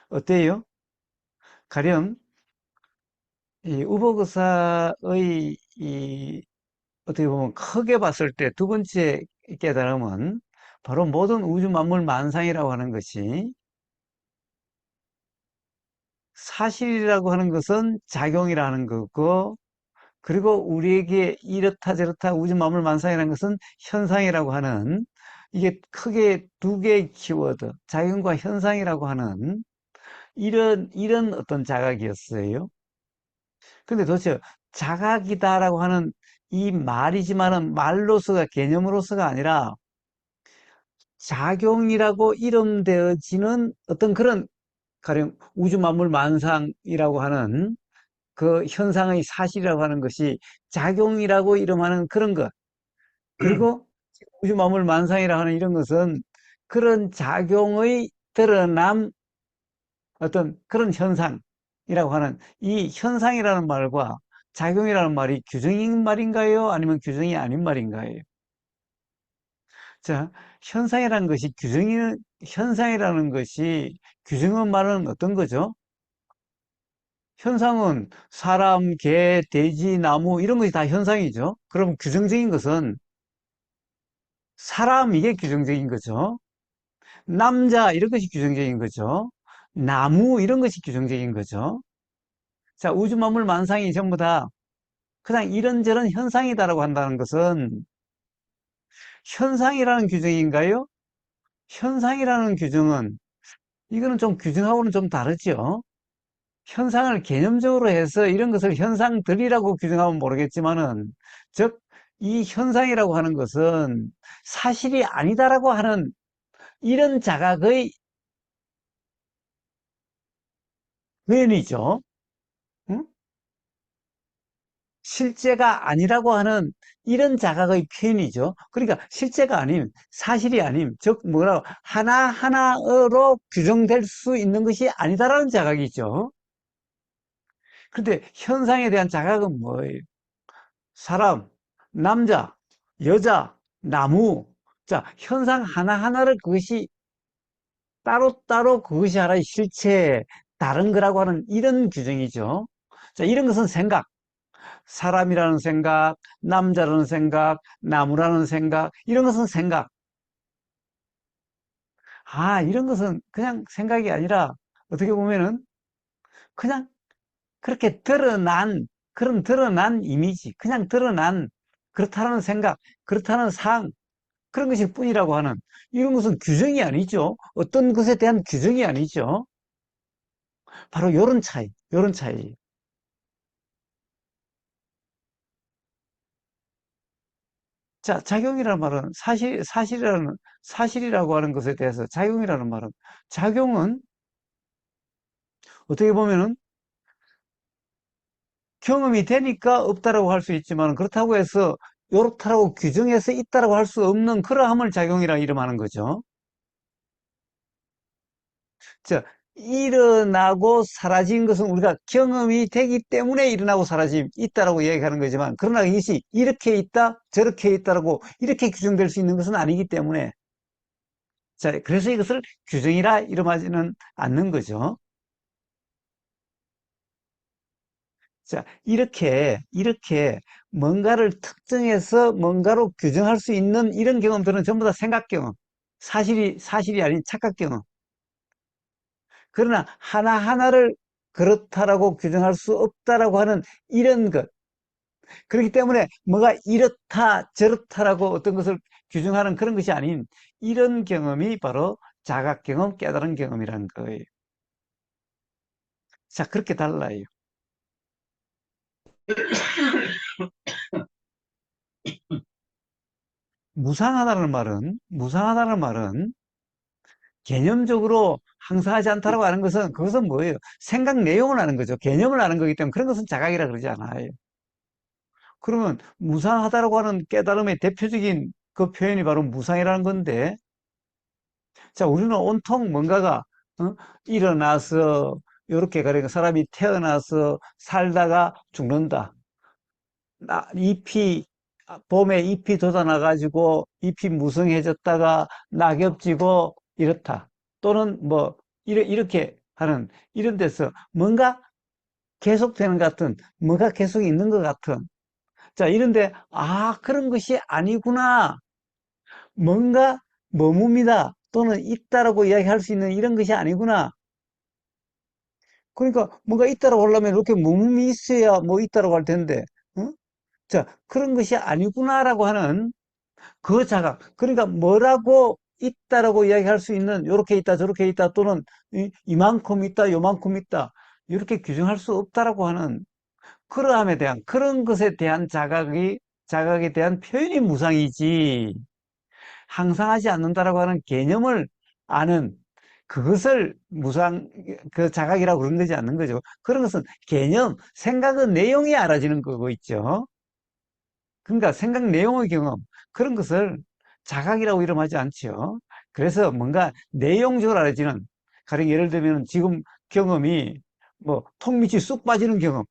어때요? 가령 이 우보그사의 이 어떻게 보면 크게 봤을 때 두 번째 깨달음은 바로 모든 우주 만물 만상이라고 하는 것이 사실이라고 하는 것은 작용이라는 거고, 그리고 우리에게 이렇다 저렇다 우주 만물 만상이라는 것은 현상이라고 하는, 이게 크게 두 개의 키워드, 작용과 현상이라고 하는 이런 어떤 자각이었어요. 근데 도대체 자각이다라고 하는 이 말이지만은 말로서가, 개념으로서가 아니라 작용이라고 이름되어지는 어떤 그런, 가령 우주 만물 만상이라고 하는 그 현상의 사실이라고 하는 것이 작용이라고 이름하는 그런 것. 그리고 우주 만물 만상이라고 하는 이런 것은 그런 작용의 드러남, 어떤 그런 현상이라고 하는, 이 현상이라는 말과 작용이라는 말이 규정인 말인가요? 아니면 규정이 아닌 말인가요? 자, 현상이라는 것이 규정한 말은 어떤 거죠? 현상은 사람, 개, 돼지, 나무 이런 것이 다 현상이죠. 그럼 규정적인 것은 사람, 이게 규정적인 거죠. 남자 이런 것이 규정적인 거죠. 나무 이런 것이 규정적인 거죠. 자, 우주 만물 만상이 전부 다 그냥 이런저런 현상이다라고 한다는 것은 현상이라는 규정인가요? 현상이라는 규정은, 이거는 좀 규정하고는 좀 다르죠. 현상을 개념적으로 해서 이런 것을 현상들이라고 규정하면 모르겠지만은, 즉, 이 현상이라고 하는 것은 사실이 아니다라고 하는 이런 자각의 표현이죠. 응? 실제가 아니라고 하는 이런 자각의 표현이죠. 그러니까 실제가 아님, 사실이 아님, 즉 뭐라고 하나하나로 규정될 수 있는 것이 아니다라는 자각이죠. 근데 현상에 대한 자각은 뭐예요? 사람, 남자, 여자, 나무. 자, 현상 하나하나를 그것이 따로따로 그것이 하나의 실체, 다른 거라고 하는 이런 규정이죠. 자, 이런 것은 생각. 사람이라는 생각, 남자라는 생각, 나무라는 생각, 이런 것은 생각. 아, 이런 것은 그냥 생각이 아니라 어떻게 보면은 그냥 그렇게 그런 드러난 이미지, 그냥 드러난, 그렇다는 생각, 그렇다는 상, 그런 것일 뿐이라고 하는, 이런 것은 규정이 아니죠. 어떤 것에 대한 규정이 아니죠. 바로 요런 차이. 자, 작용이라는 말은 사실이라고 하는 것에 대해서 작용이라는 말은, 작용은 어떻게 보면은 경험이 되니까 없다라고 할 수 있지만, 그렇다고 해서 요렇다라고 규정해서 있다라고 할 수 없는 그러함을 작용이라 이름하는 거죠. 자, 일어나고 사라진 것은 우리가 경험이 되기 때문에 일어나고 사라짐, 있다라고 얘기하는 거지만, 그러나 이것이 이렇게 있다, 저렇게 있다라고 이렇게 규정될 수 있는 것은 아니기 때문에, 자, 그래서 이것을 규정이라 이름하지는 않는 거죠. 자, 이렇게 뭔가를 특정해서 뭔가로 규정할 수 있는 이런 경험들은 전부 다 생각 경험. 사실이 아닌 착각 경험. 그러나 하나하나를 그렇다라고 규정할 수 없다라고 하는 이런 것. 그렇기 때문에 뭐가 이렇다, 저렇다라고 어떤 것을 규정하는 그런 것이 아닌 이런 경험이 바로 자각 경험, 깨달은 경험이라는 거예요. 자, 그렇게 달라요. 무상하다는 말은 개념적으로 항상하지 않다라고 하는 것은 그것은 뭐예요? 생각 내용을 아는 거죠. 개념을 아는 거기 때문에 그런 것은 자각이라 그러지 않아요. 그러면 무상하다라고 하는 깨달음의 대표적인 그 표현이 바로 무상이라는 건데, 자, 우리는 온통 뭔가가 일어나서 이렇게 가령 사람이 태어나서 살다가 죽는다. 잎이 봄에 잎이 돋아나가지고 잎이 무성해졌다가 낙엽 지고 이렇다. 또는 뭐 이렇게 하는 이런 데서 뭔가 계속되는 것 같은, 뭔가 계속 있는 것 같은. 자, 이런데 그런 것이 아니구나. 뭔가 머뭅니다. 또는 있다라고 이야기할 수 있는 이런 것이 아니구나. 그러니까 뭔가 있다라고 하려면 이렇게 머뭅이 있어야 뭐 있다라고 할 텐데. 어? 자, 그런 것이 아니구나라고 하는 그 자각. 그러니까 뭐라고 있다라고 이야기할 수 있는 요렇게 있다 저렇게 있다 또는 이만큼 있다 요만큼 있다 이렇게 규정할 수 없다라고 하는 그러함에 대한 그런 것에 대한 자각에 대한 표현이 무상이지 항상하지 않는다라고 하는 개념을 아는 그것을 무상 그 자각이라고 그런 거지 않는 거죠. 그런 것은 개념, 생각의 내용이 알아지는 거고 있죠. 그러니까 생각 내용의 경험 그런 것을 자각이라고 이름하지 않죠. 그래서 뭔가 내용적으로 알아지는 가령 예를 들면 지금 경험이 뭐 턱밑이 쑥 빠지는 경험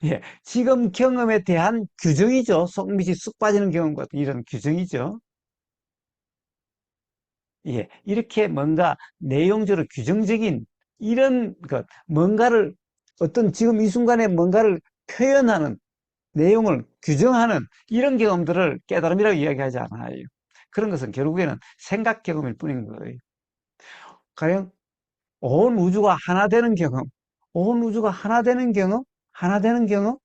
예, 지금 경험에 대한 규정이죠. 속밑이 쑥 빠지는 경험 같은 이런 규정이죠. 예, 이렇게 뭔가 내용적으로 규정적인 이런 것, 뭔가를 어떤 지금 이 순간에 뭔가를 표현하는 내용을 규정하는 이런 경험들을 깨달음이라고 이야기하지 않아요. 그런 것은 결국에는 생각 경험일 뿐인 거예요. 가령 온 우주가 하나 되는 경험, 온 우주가 하나 되는 경험, 하나 되는 경험,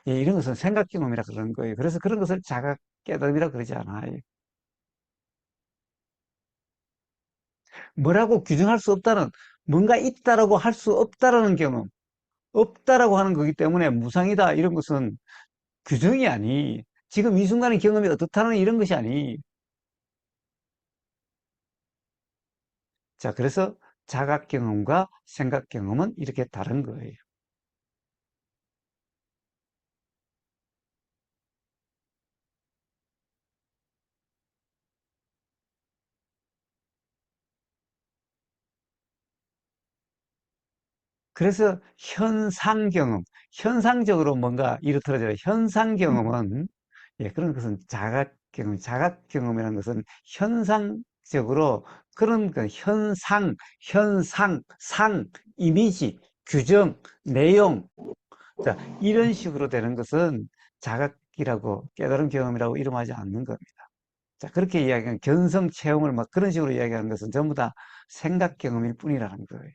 예, 이런 것은 생각 경험이라 그러는 거예요. 그래서 그런 것을 자각 깨달음이라 그러지 않아요. 뭐라고 규정할 수 없다는, 뭔가 있다라고 할 수 없다라는 경험, 없다라고 하는 거기 때문에 무상이다 이런 것은 규정이 아니, 지금 이 순간의 경험이 어떻다는 이런 것이 아니. 자, 그래서 자각 경험과 생각 경험은 이렇게 다른 거예요. 그래서 현상 경험, 현상적으로 뭔가 이루어져요. 현상 경험은 예, 그런 것은 자각 경험이라는 것은 현상적으로 그런 그 상, 이미지, 규정, 내용, 자, 이런 식으로 되는 것은 자각이라고 깨달은 경험이라고 이름하지 않는 겁니다. 자, 그렇게 이야기하는 견성 체험을 막 그런 식으로 이야기하는 것은 전부 다 생각 경험일 뿐이라는 거예요.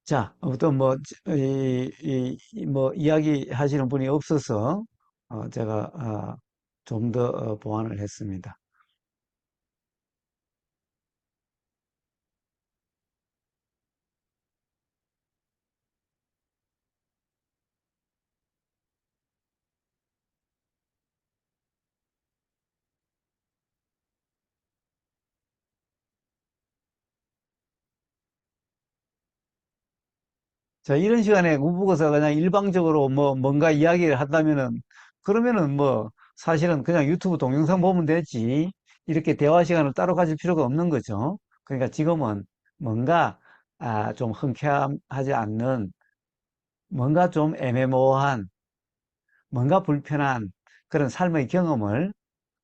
자, 또 뭐, 뭐, 이야기 하시는 분이 없어서, 제가, 좀 더 보완을 했습니다. 자, 이런 시간에 우부고서 그냥 일방적으로 뭐 뭔가 이야기를 한다면은 그러면은 뭐 사실은 그냥 유튜브 동영상 보면 되지. 이렇게 대화 시간을 따로 가질 필요가 없는 거죠. 그러니까 지금은 뭔가 좀 흔쾌함하지 않는 뭔가 좀 애매모호한 뭔가 불편한 그런 삶의 경험을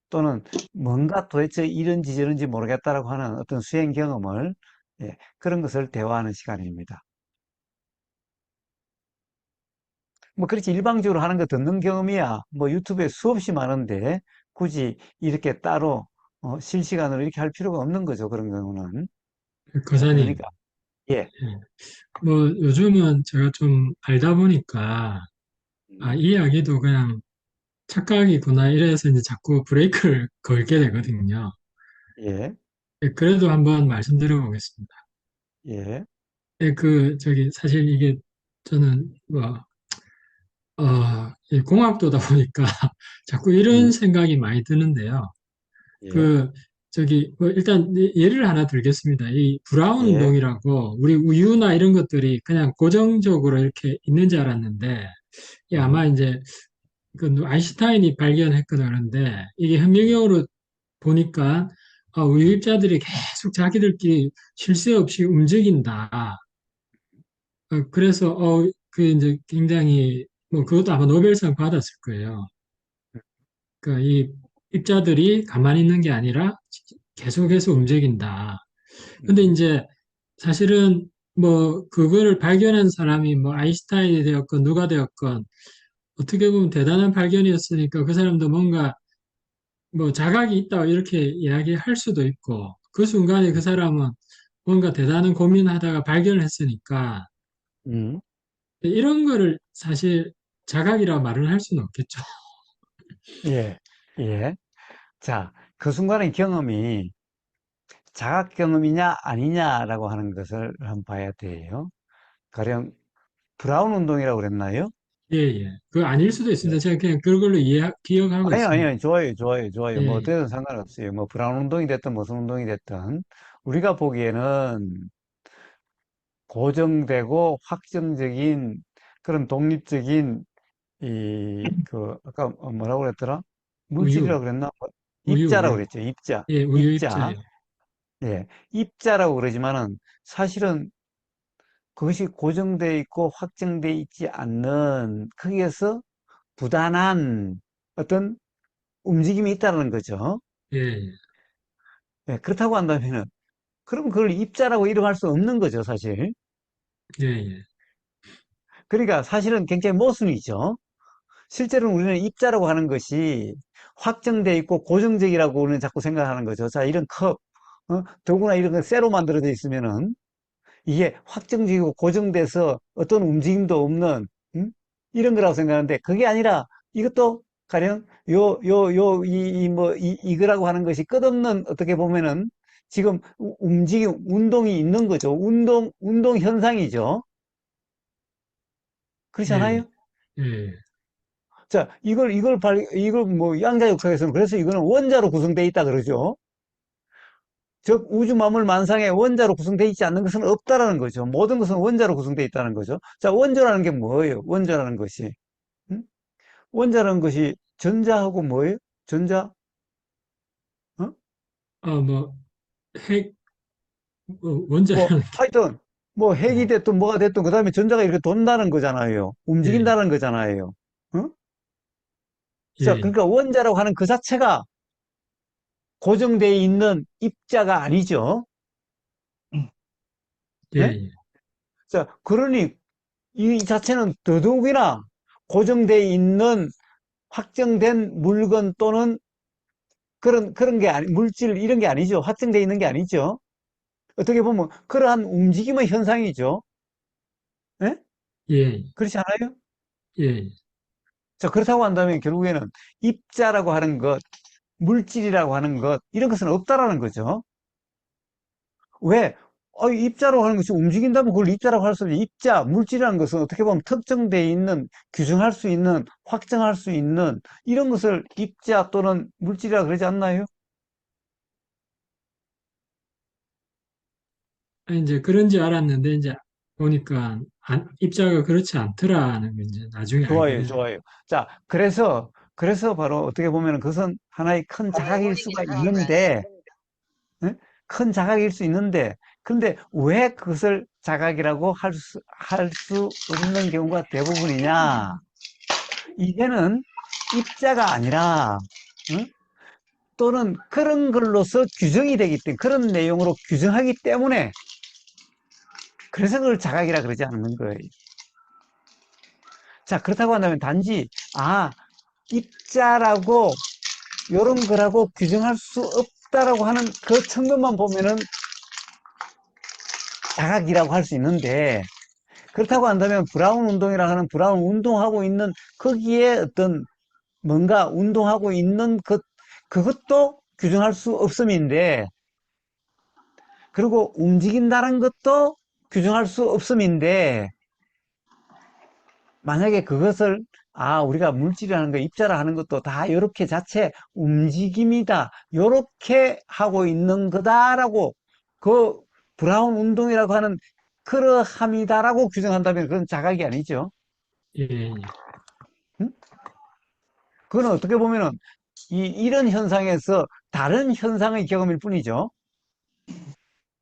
또는 뭔가 도대체 이런지 저런지 모르겠다라고 하는 어떤 수행 경험을 그런 것을 대화하는 시간입니다. 뭐 그렇지 일방적으로 하는 거 듣는 경험이야 뭐 유튜브에 수없이 많은데 굳이 이렇게 따로 실시간으로 이렇게 할 필요가 없는 거죠. 그런 경우는. 자, 거사님, 그러니까 예. 예. 뭐 요즘은 제가 좀 알다 보니까 음, 이 이야기도 그냥 착각이구나 이래서 이제 자꾸 브레이크를 걸게 되거든요. 예. 예, 그래도 한번 말씀드려 보겠습니다. 예. 예, 저기 사실 이게 저는 뭐 이 공학도다 보니까 자꾸 이런 음, 생각이 많이 드는데요. 예. 그 저기 뭐 일단 예를 하나 들겠습니다. 이 브라운 예. 운동이라고 우리 우유나 이런 것들이 그냥 고정적으로 이렇게 있는 줄 알았는데 이 음, 아마 이제 아인슈타인이 발견했거든 그런데 이게 음, 현미경으로 보니까 우유입자들이 계속 자기들끼리 쉴 새 없이 움직인다. 그래서 그 이제 굉장히 뭐 그것도 아마 노벨상 받았을 거예요. 그러니까 이 입자들이 가만히 있는 게 아니라 계속해서 움직인다. 근데 음, 이제 사실은 뭐 그거를 발견한 사람이 뭐 아인슈타인이 되었건 누가 되었건 어떻게 보면 대단한 발견이었으니까 그 사람도 뭔가 뭐 자각이 있다 이렇게 이야기할 수도 있고 그 순간에 그 사람은 뭔가 대단한 고민하다가 발견을 했으니까 음. 이런 거를 사실 자각이라 말을 할 수는 없겠죠. 예. 예. 자, 그 순간의 경험이 자각 경험이냐 아니냐라고 하는 것을 한번 봐야 돼요. 가령 브라운 운동이라고 그랬나요? 예, 예. 그 아닐 수도 예. 있습니다. 제가 그냥 그걸로 기억하고 아니요, 있습니다. 아니요. 좋아요, 좋아요, 좋아요. 뭐, 예, 어떻게든 상관없어요. 뭐, 브라운 운동이 됐든 무슨 운동이 됐든, 우리가 보기에는 고정되고 확정적인 그런 독립적인, 아까 뭐라고 그랬더라? 우유, 물질이라고 그랬나? 입자라고 우유. 그랬죠. 입자. 예, 우유 입자. 입자요. 예. 입자라고 그러지만은 사실은 그것이 고정되어 있고 확정되어 있지 않는 거기에서 부단한 어떤 움직임이 있다는 거죠. 예, 예, 예, 그렇다고 한다면은 그럼 그걸 입자라고 이름할 수 없는 거죠, 사실. 예, 예, 그러니까 사실은 굉장히 모순이죠. 실제로는 우리는 입자라고 하는 것이 확정되어 있고 고정적이라고는 자꾸 생각하는 거죠. 자, 이런 컵, 더구나 이런 건 쇠로 만들어져 있으면은 이게 확정적이고 고정돼서 어떤 움직임도 없는, 이런 거라고 생각하는데 그게 아니라 이것도 가령 이거라고 하는 것이 끝없는 어떻게 보면은 지금 운동이 있는 거죠. 운동 현상이죠. 그렇지 예, 않아요? 예, 자, 이걸 뭐 양자역학에서는 그래서 이거는 원자로 구성되어 있다 그러죠. 즉, 우주 만물 만상에 원자로 구성되어 있지 않는 것은 없다라는 거죠. 모든 것은 원자로 구성되어 있다는 거죠. 자, 원자라는 게 뭐예요? 원자라는 것이. 응? 원자라는 것이 전자하고 뭐예요? 전자, 어? 뭐, 핵, 원자라는 하여튼, 뭐 게, 핵이 됐든 뭐가 됐든 그 다음에 전자가 이렇게 돈다는 거잖아요. 예, 움직인다는 거잖아요. 어? 자, 예, 그러니까 원자라고 하는 그 자체가 고정되어 있는 입자가 아니죠. 예, 예? 예, 자, 그러니 이 자체는 더더욱이나 고정되어 있는 확정된 물건 또는 그런 게 물질 이런 게 아니죠. 확정되어 있는 게 아니죠. 어떻게 보면 그러한 움직임의 현상이죠. 예? 예, 그렇지 않아요? 예, 자, 그렇다고 한다면 결국에는 입자라고 하는 것, 물질이라고 하는 것, 이런 것은 없다라는 거죠. 왜? 입자라고 하는 것이 움직인다면 그걸 입자라고 할 수 없는 입자, 물질이라는 것은 어떻게 보면 특정되어 있는, 규정할 수 있는, 확정할 수 있는 이런 것을 입자 또는 물질이라 그러지 않나요? 이제 그런지 알았는데, 이제 보니까 입자가 그렇지 않더라는 게 이제 나중에 알게 좋아요, 되죠. 좋아요. 자, 그래서 바로 어떻게 보면은 그것은 하나의 큰 자각일 수가 있는데, 응? 큰 자각일 수 있는데, 근데 왜 그것을 자각이라고 할 수 없는 경우가 대부분이냐? 이제는 입자가 아니라, 응? 또는 그런 걸로서 규정이 되기 때문에, 그런 내용으로 규정하기 때문에, 그래서 그걸 자각이라 그러지 않는 거예요. 자, 그렇다고 한다면 단지, 입자라고, 요런 거라고 규정할 수 없다라고 하는 그 측면만 보면은 자각이라고 할 수 있는데, 그렇다고 한다면 브라운 운동이라 하는 브라운 운동하고 있는 거기에 어떤 뭔가 운동하고 있는 그것도 규정할 수 없음인데, 그리고 움직인다는 것도 규정할 수 없음인데, 만약에 그것을 우리가 물질이라는 거, 입자라 하는 것도 다 이렇게 자체 움직임이다. 이렇게 하고 있는 거다라고 그 브라운 운동이라고 하는 그러함이다라고 규정한다면 그건 자각이 아니죠. 예, 예, 응? 그건 어떻게 보면은 이런 현상에서 다른 현상의 경험일 뿐이죠.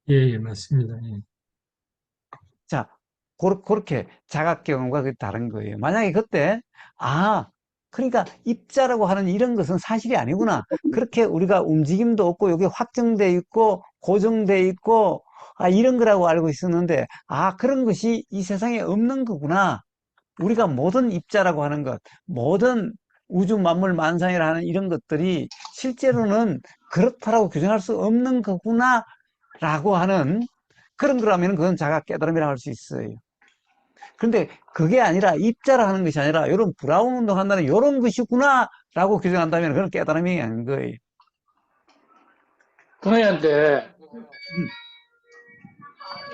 예, 예, 맞습니다. 예. 자, 그렇게 자각 경험과 그 다른 거예요. 만약에 그때, 아, 그러니까 입자라고 하는 이런 것은 사실이 아니구나. 그렇게 우리가 움직임도 없고, 여기 확정돼 있고, 고정돼 있고, 이런 거라고 알고 있었는데, 그런 것이 이 세상에 없는 거구나. 우리가 모든 입자라고 하는 것, 모든 우주 만물 만상이라 하는 이런 것들이 실제로는 그렇다라고 규정할 수 없는 거구나. 라고 하는 그런 거라면 그건 자각 깨달음이라고 할 수 있어요. 근데 그게 아니라 입자라 하는 것이 아니라 이런 브라운 운동 한다는 이런 것이구나 라고 규정한다면 그건 깨달음이 아닌 거예요. 그녀한테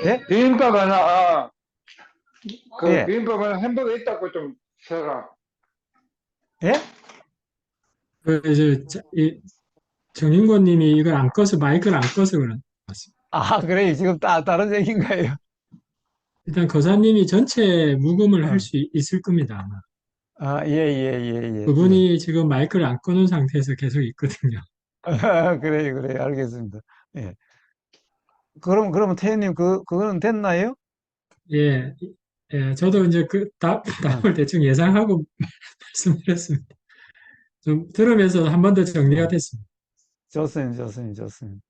예? 비빔밥 하나, 그 예? 비빔밥 하나 햄버거 있다고 좀 사라. 예? 그 이제 정인권 님이 이걸 안 꺼서 마이크를 안 꺼서 그런 것 같습니다. 그래요. 지금 다른 얘기인가요? 일단 거사님이 전체 묵음을 할 어. 수 있을 겁니다, 아마. 예, 예, 예, 예, 예. 그분이 지금 마이크를 안 꺼놓은 상태에서 계속 있거든요. 그래요, 그래요. 알겠습니다. 예. 그러면 태현님, 그거는 됐나요? 예, 예, 저도 이제 어, 답을 대충 예상하고 말씀드렸습니다. 좀 들으면서 한 번 더 정리가 어. 됐습니다. 좋습니다, 좋습니다, 좋습니다.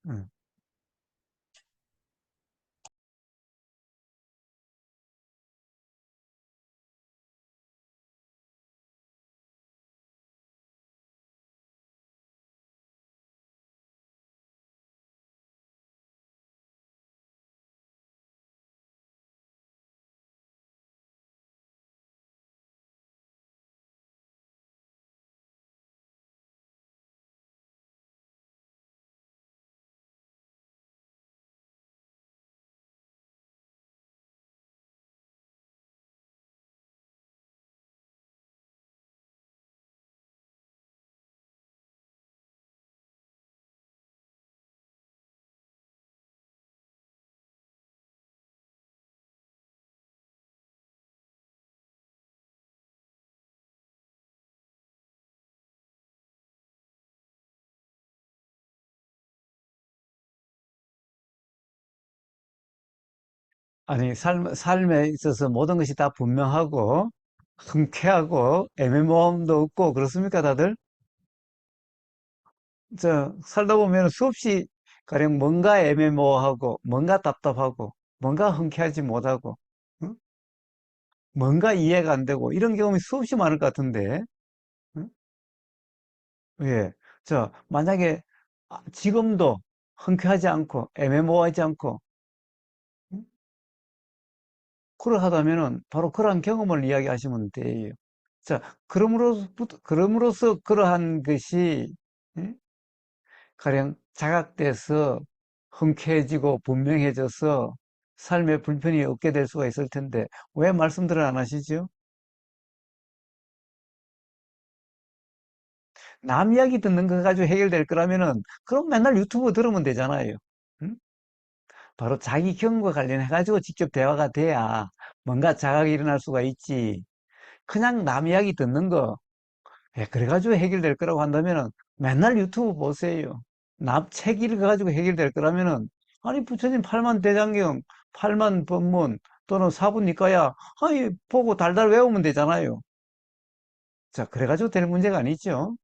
아니, 삶에 있어서 모든 것이 다 분명하고, 흔쾌하고, 애매모호함도 없고, 그렇습니까, 다들? 살다 보면 수없이 가령 뭔가 애매모호하고, 뭔가 답답하고, 뭔가 흔쾌하지 못하고, 응? 뭔가 이해가 안 되고, 이런 경험이 수없이 많을 것 같은데, 응? 예. 만약에 지금도 흔쾌하지 않고, 애매모호하지 않고, 응? 그러하다면은 바로 그러한 경험을 이야기하시면 돼요. 그럼으로써 그러한 것이, 응? 가령 자각돼서 흔쾌해지고 분명해져서 삶에 불편이 없게 될 수가 있을 텐데 왜 말씀들을 안 하시죠? 남 이야기 듣는 거 가지고 해결될 거라면은 그럼 맨날 유튜브 들으면 되잖아요. 응? 바로 자기 경험과 관련해 가지고 직접 대화가 돼야 뭔가 자각이 일어날 수가 있지. 그냥 남 이야기 듣는 거, 예, 그래가지고 해결될 거라고 한다면은 맨날 유튜브 보세요. 남 책 읽어가지고 해결될 거라면은, 아니, 부처님 팔만 대장경, 팔만 법문, 또는 사부니까야, 아니, 보고 달달 외우면 되잖아요. 자, 그래가지고 될 문제가 아니죠.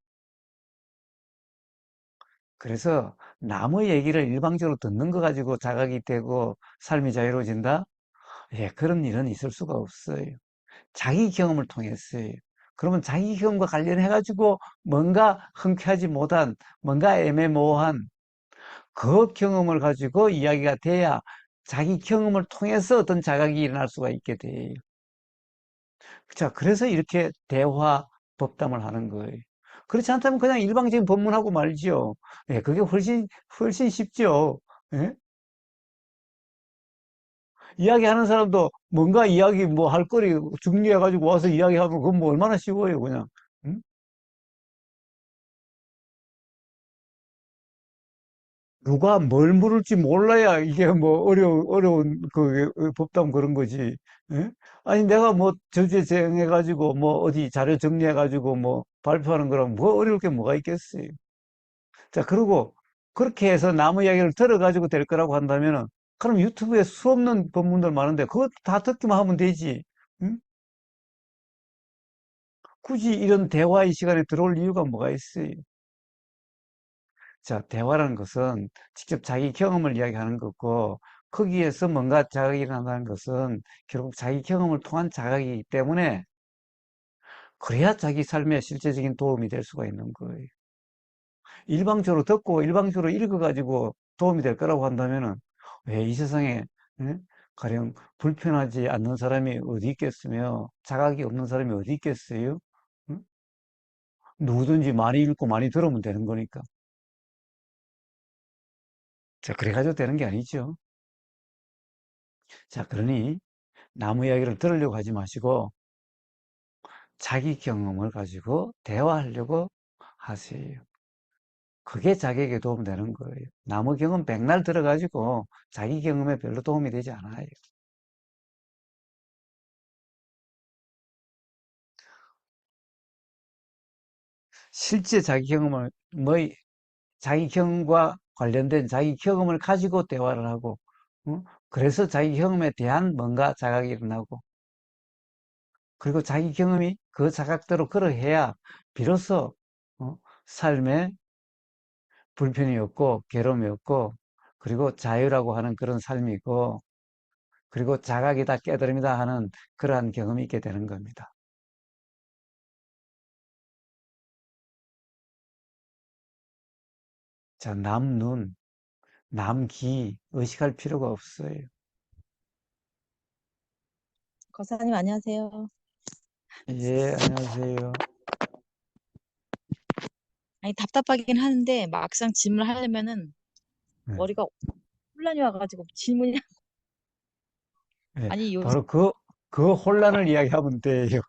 그래서 남의 얘기를 일방적으로 듣는 거 가지고 자각이 되고 삶이 자유로워진다? 예, 그런 일은 있을 수가 없어요. 자기 경험을 통했어요. 그러면 자기 경험과 관련해가지고 뭔가 흔쾌하지 못한, 뭔가 애매모호한 그 경험을 가지고 이야기가 돼야 자기 경험을 통해서 어떤 자각이 일어날 수가 있게 돼요. 자, 그래서 이렇게 대화 법담을 하는 거예요. 그렇지 않다면 그냥 일방적인 법문하고 말지요. 예, 그게 훨씬 쉽죠. 예? 이야기하는 사람도 뭔가 이야기 뭐 할 거리 정리해가지고 와서 이야기하면 그건 뭐 얼마나 쉬워요, 그냥. 응? 누가 뭘 물을지 몰라야 이게 뭐 어려운 그 법담 그런 거지. 예? 아니, 내가 뭐 저주에 정해가지고 뭐 어디 자료 정리해가지고 뭐 발표하는 거랑 뭐 어려울 게 뭐가 있겠어요. 자, 그리고 그렇게 해서 남의 이야기를 들어가지고 될 거라고 한다면은 그럼 유튜브에 수없는 법문들 많은데 그거 다 듣기만 하면 되지. 응? 굳이 이런 대화의 시간에 들어올 이유가 뭐가 있어요? 자, 대화라는 것은 직접 자기 경험을 이야기하는 거고, 거기에서 뭔가 자각이 일어난다는 것은 결국 자기 경험을 통한 자각이기 때문에, 그래야 자기 삶에 실제적인 도움이 될 수가 있는 거예요. 일방적으로 듣고 일방적으로 읽어가지고 도움이 될 거라고 한다면은, 왜 이 세상에, 예? 가령 불편하지 않는 사람이 어디 있겠으며, 자각이 없는 사람이 어디 있겠어요? 응? 누구든지 많이 읽고 많이 들으면 되는 거니까. 자, 그래가지고 되는 게 아니죠. 자, 그러니 나무 이야기를 들으려고 하지 마시고 자기 경험을 가지고 대화하려고 하세요. 그게 자기에게 도움되는 거예요. 나무 경험 백날 들어가지고 자기 경험에 별로 도움이 되지 않아요. 실제 자기 경험을 뭐 자기 경험과 관련된 자기 경험을 가지고 대화를 하고 그래서 자기 경험에 대한 뭔가 자각이 일어나고 그리고 자기 경험이 그 자각대로 그러해야 비로소 삶에 불편이 없고 괴로움이 없고 그리고 자유라고 하는 그런 삶이고 그리고 자각이다 깨달음이다 하는 그러한 경험이 있게 되는 겁니다. 자, 남 눈, 남 귀 의식할 필요가 없어요. 거사님 안녕하세요. 예, 안녕하세요. 아니 답답하긴 하는데 막상 질문을 하려면은 네, 머리가 혼란이 와가지고 질문이 예, 아니 요즘 바로 그 혼란을 이야기하면 돼요.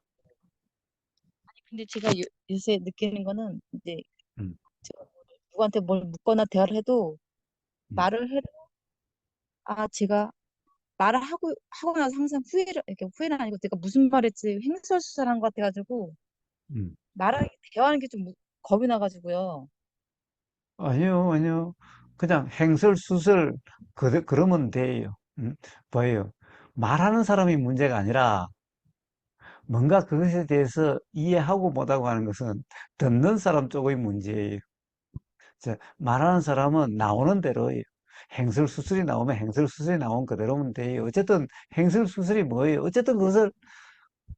근데 제가 요새 느끼는 거는 이제 음, 제가 누구한테 뭘 묻거나 대화를 해도 음, 말을 해도 제가 말을 하고 나서 항상 후회를 이렇게 후회는 아니고 내가 무슨 말했지 횡설수설한 것 같아가지고 음. 말하기 대화하는 게 좀 겁이 나가지고요. 아니요, 아니요. 그냥 행설수설 그러면 돼요. 뭐예요? 말하는 사람이 문제가 아니라 뭔가 그것에 대해서 이해하고 못하고 하는 것은 듣는 사람 쪽의 문제예요. 말하는 사람은 나오는 대로예요. 행설수설이 나오면 행설수설이 나온 그대로면 돼요. 어쨌든 행설수설이 뭐예요?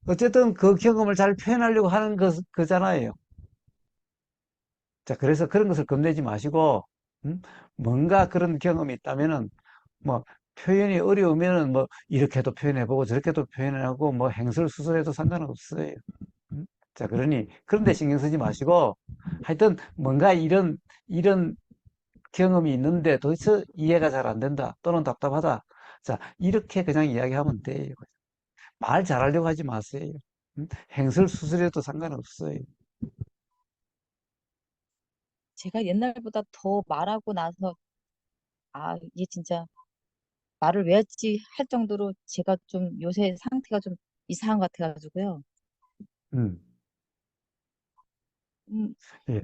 어쨌든 그 경험을 잘 표현하려고 하는 거잖아요. 자, 그래서 그런 것을 겁내지 마시고, 음? 뭔가 그런 경험이 있다면은, 뭐, 표현이 어려우면은 뭐, 이렇게도 표현해보고 저렇게도 표현하고, 뭐, 행설수설해도 상관없어요. 음? 자, 그러니, 그런데 신경 쓰지 마시고, 하여튼, 뭔가 이런 경험이 있는데 도대체 이해가 잘 안 된다. 또는 답답하다. 자, 이렇게 그냥 이야기하면 돼요. 말 잘하려고 하지 마세요. 행설수설해도 상관없어요. 제가 옛날보다 더 말하고 나서 이게 진짜 말을 왜 했지 할 정도로 제가 좀 요새 상태가 좀 이상한 것 같아가지고요. 음. 음, 예,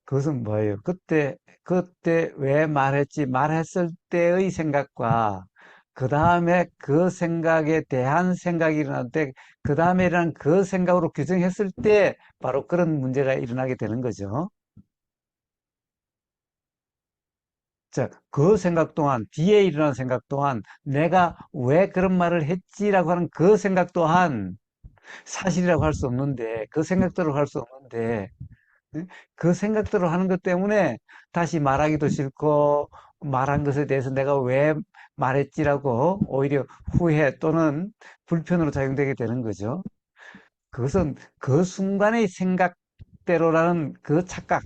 그것은 뭐예요? 그때 왜 말했지? 말했을 때의 생각과, 그 다음에 그 생각에 대한 생각이 일어날 때, 그 다음에 일어난 그 생각으로 규정했을 때, 바로 그런 문제가 일어나게 되는 거죠. 자, 그 생각 또한, 뒤에 일어난 생각 또한, 내가 왜 그런 말을 했지라고 하는 그 생각 또한 사실이라고 할 수 없는데, 그 생각대로 할 수 없는데, 응? 그 생각대로 하는 것 때문에 다시 말하기도 싫고 말한 것에 대해서 내가 왜 말했지라고 오히려 후회 또는 불편으로 작용되게 되는 거죠. 그것은 그 순간의 생각대로라는 그 착각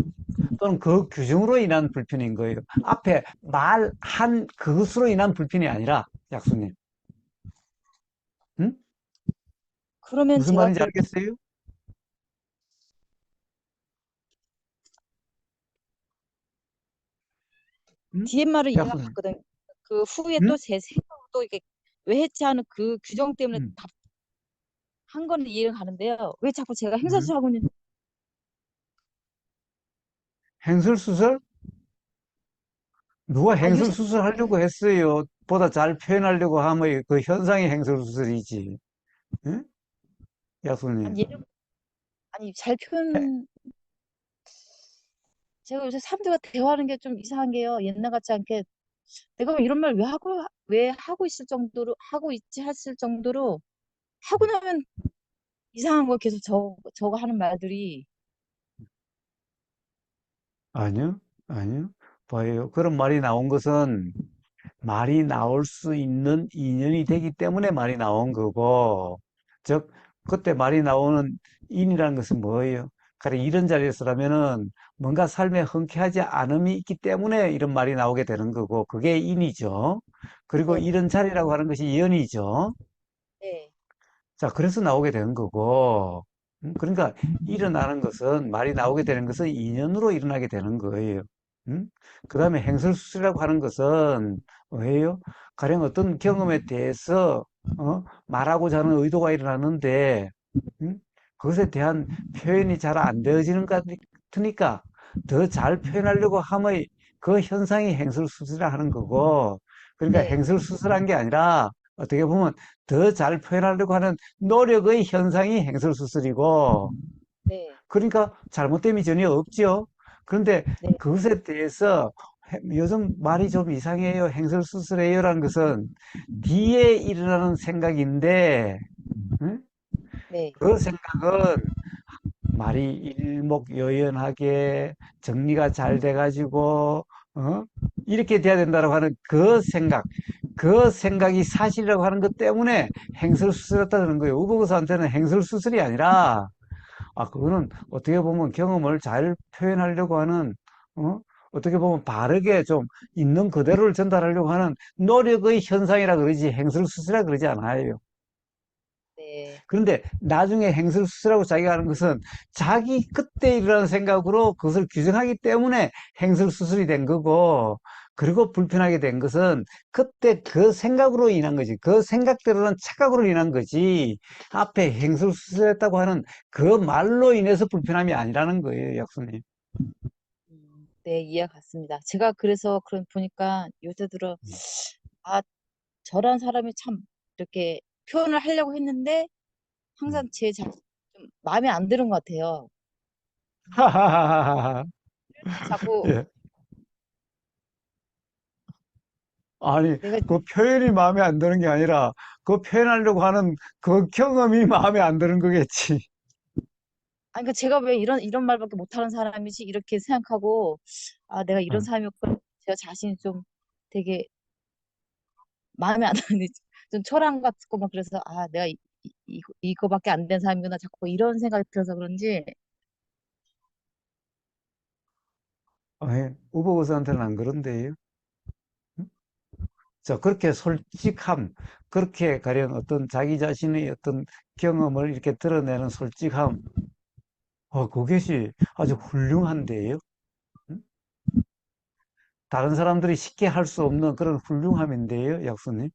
또는 그 규정으로 인한 불편인 거예요. 앞에 말한 그것으로 인한 불편이 아니라, 약수님. 응? 그러면 무슨 제가 말인지 그 알겠어요? 응? DMR을 이해가 약수님. 갔거든. 그 후에 응? 또 제 생각으로 또 이게 왜 했지 하는 그 규정 때문에 응. 답한 거는 이해가 가는데요. 왜 자꾸 제가 응? 행사수 하고 있는 행설수설? 누가 아 요새 행설수설 하려고 했어요. 보다 잘 표현하려고 하면 그 현상이 행설수설이지. 응? 야수님. 아니 아니 잘 표현 제가 요새 사람들과 대화하는 게 좀 이상한 게요. 옛날 같지 않게 내가 이런 말 왜 하고 있을 정도로 하고 있지 했을 정도로 하고 나면 이상한 거 계속 저거 하는 말들이 아니요, 아니요. 봐요. 그런 말이 나온 것은 말이 나올 수 있는 인연이 되기 때문에 말이 나온 거고, 즉, 그때 말이 나오는 인이라는 것은 뭐예요? 그래, 이런 자리에서라면은 뭔가 삶에 흔쾌하지 않음이 있기 때문에 이런 말이 나오게 되는 거고, 그게 인이죠. 그리고 네, 이런 자리라고 하는 것이 연이죠. 네, 자, 그래서 나오게 되는 거고, 그러니까 일어나는 것은, 말이 나오게 되는 것은 인연으로 일어나게 되는 거예요. 그 다음에 행설수설이라고 하는 것은 뭐예요? 가령 어떤 경험에 대해서 말하고자 하는 의도가 일어났는데, 음? 그것에 대한 표현이 잘 안 되어지는 것 같으니까 더 잘 표현하려고 함의 그 현상이 행설수설이라 하는 거고, 그러니까 네, 행설수설한 게 아니라 어떻게 보면 더 잘 표현하려고 하는 노력의 현상이 행설수설이고, 네, 그러니까 잘못됨이 전혀 없죠. 그런데 네, 그것에 대해서 요즘 말이 좀 이상해요. 행설수설해요라는 것은 뒤에 일어나는 생각인데, 응? 네, 그 생각은 말이 일목요연하게 정리가 잘 돼가지고, 어? 이렇게 돼야 된다고 하는 그 생각이 사실이라고 하는 것 때문에 행설수설했다는 거예요. 우보고사한테는 행설수설이 아니라, 그거는 어떻게 보면 경험을 잘 표현하려고 하는, 어? 어떻게 보면 바르게 좀 있는 그대로를 전달하려고 하는 노력의 현상이라 그러지 행설수설이라 그러지 않아요. 네, 그런데 나중에 행설수설하고 자기가 하는 것은 자기 그때 일어나는 생각으로 그것을 규정하기 때문에 행설수설이 된 거고, 그리고 불편하게 된 것은 그때 그 생각으로 인한 거지. 그 생각대로는 착각으로 인한 거지. 앞에 행설수설했다고 하는 그 말로 인해서 불편함이 아니라는 거예요, 약수님. 네, 이해가 갔습니다. 제가 그래서 그런 보니까 요새 들어 아 저런 사람이 참 이렇게 표현을 하려고 했는데 음. 항상 제 자신 좀 마음에 안 드는 것 같아요. 하하하하. 자꾸 예. 아니, 내가 그 표현이 마음에 안 드는 게 아니라 그 표현하려고 하는 그 경험이 마음에 안 드는 거겠지. 아니 그러니까 제가 왜 이런 말밖에 못하는 사람이지 이렇게 생각하고 아 내가 이런 어. 사람이었구나 제가 자신이 좀 되게 마음에 안 드는 좀 초라한 것 같고 막 그래서 아 내가 이거밖에 안 된 사람이구나 자꾸 이런 생각이 들어서 그런지 아니, 우버거스한테는 안 그런데요. 응? 자, 그렇게 솔직함, 그렇게 가령 어떤 자기 자신의 어떤 경험을 이렇게 드러내는 솔직함, 그것이 아주 훌륭한데요. 응? 다른 사람들이 쉽게 할 수 없는 그런 훌륭함인데요, 약수님.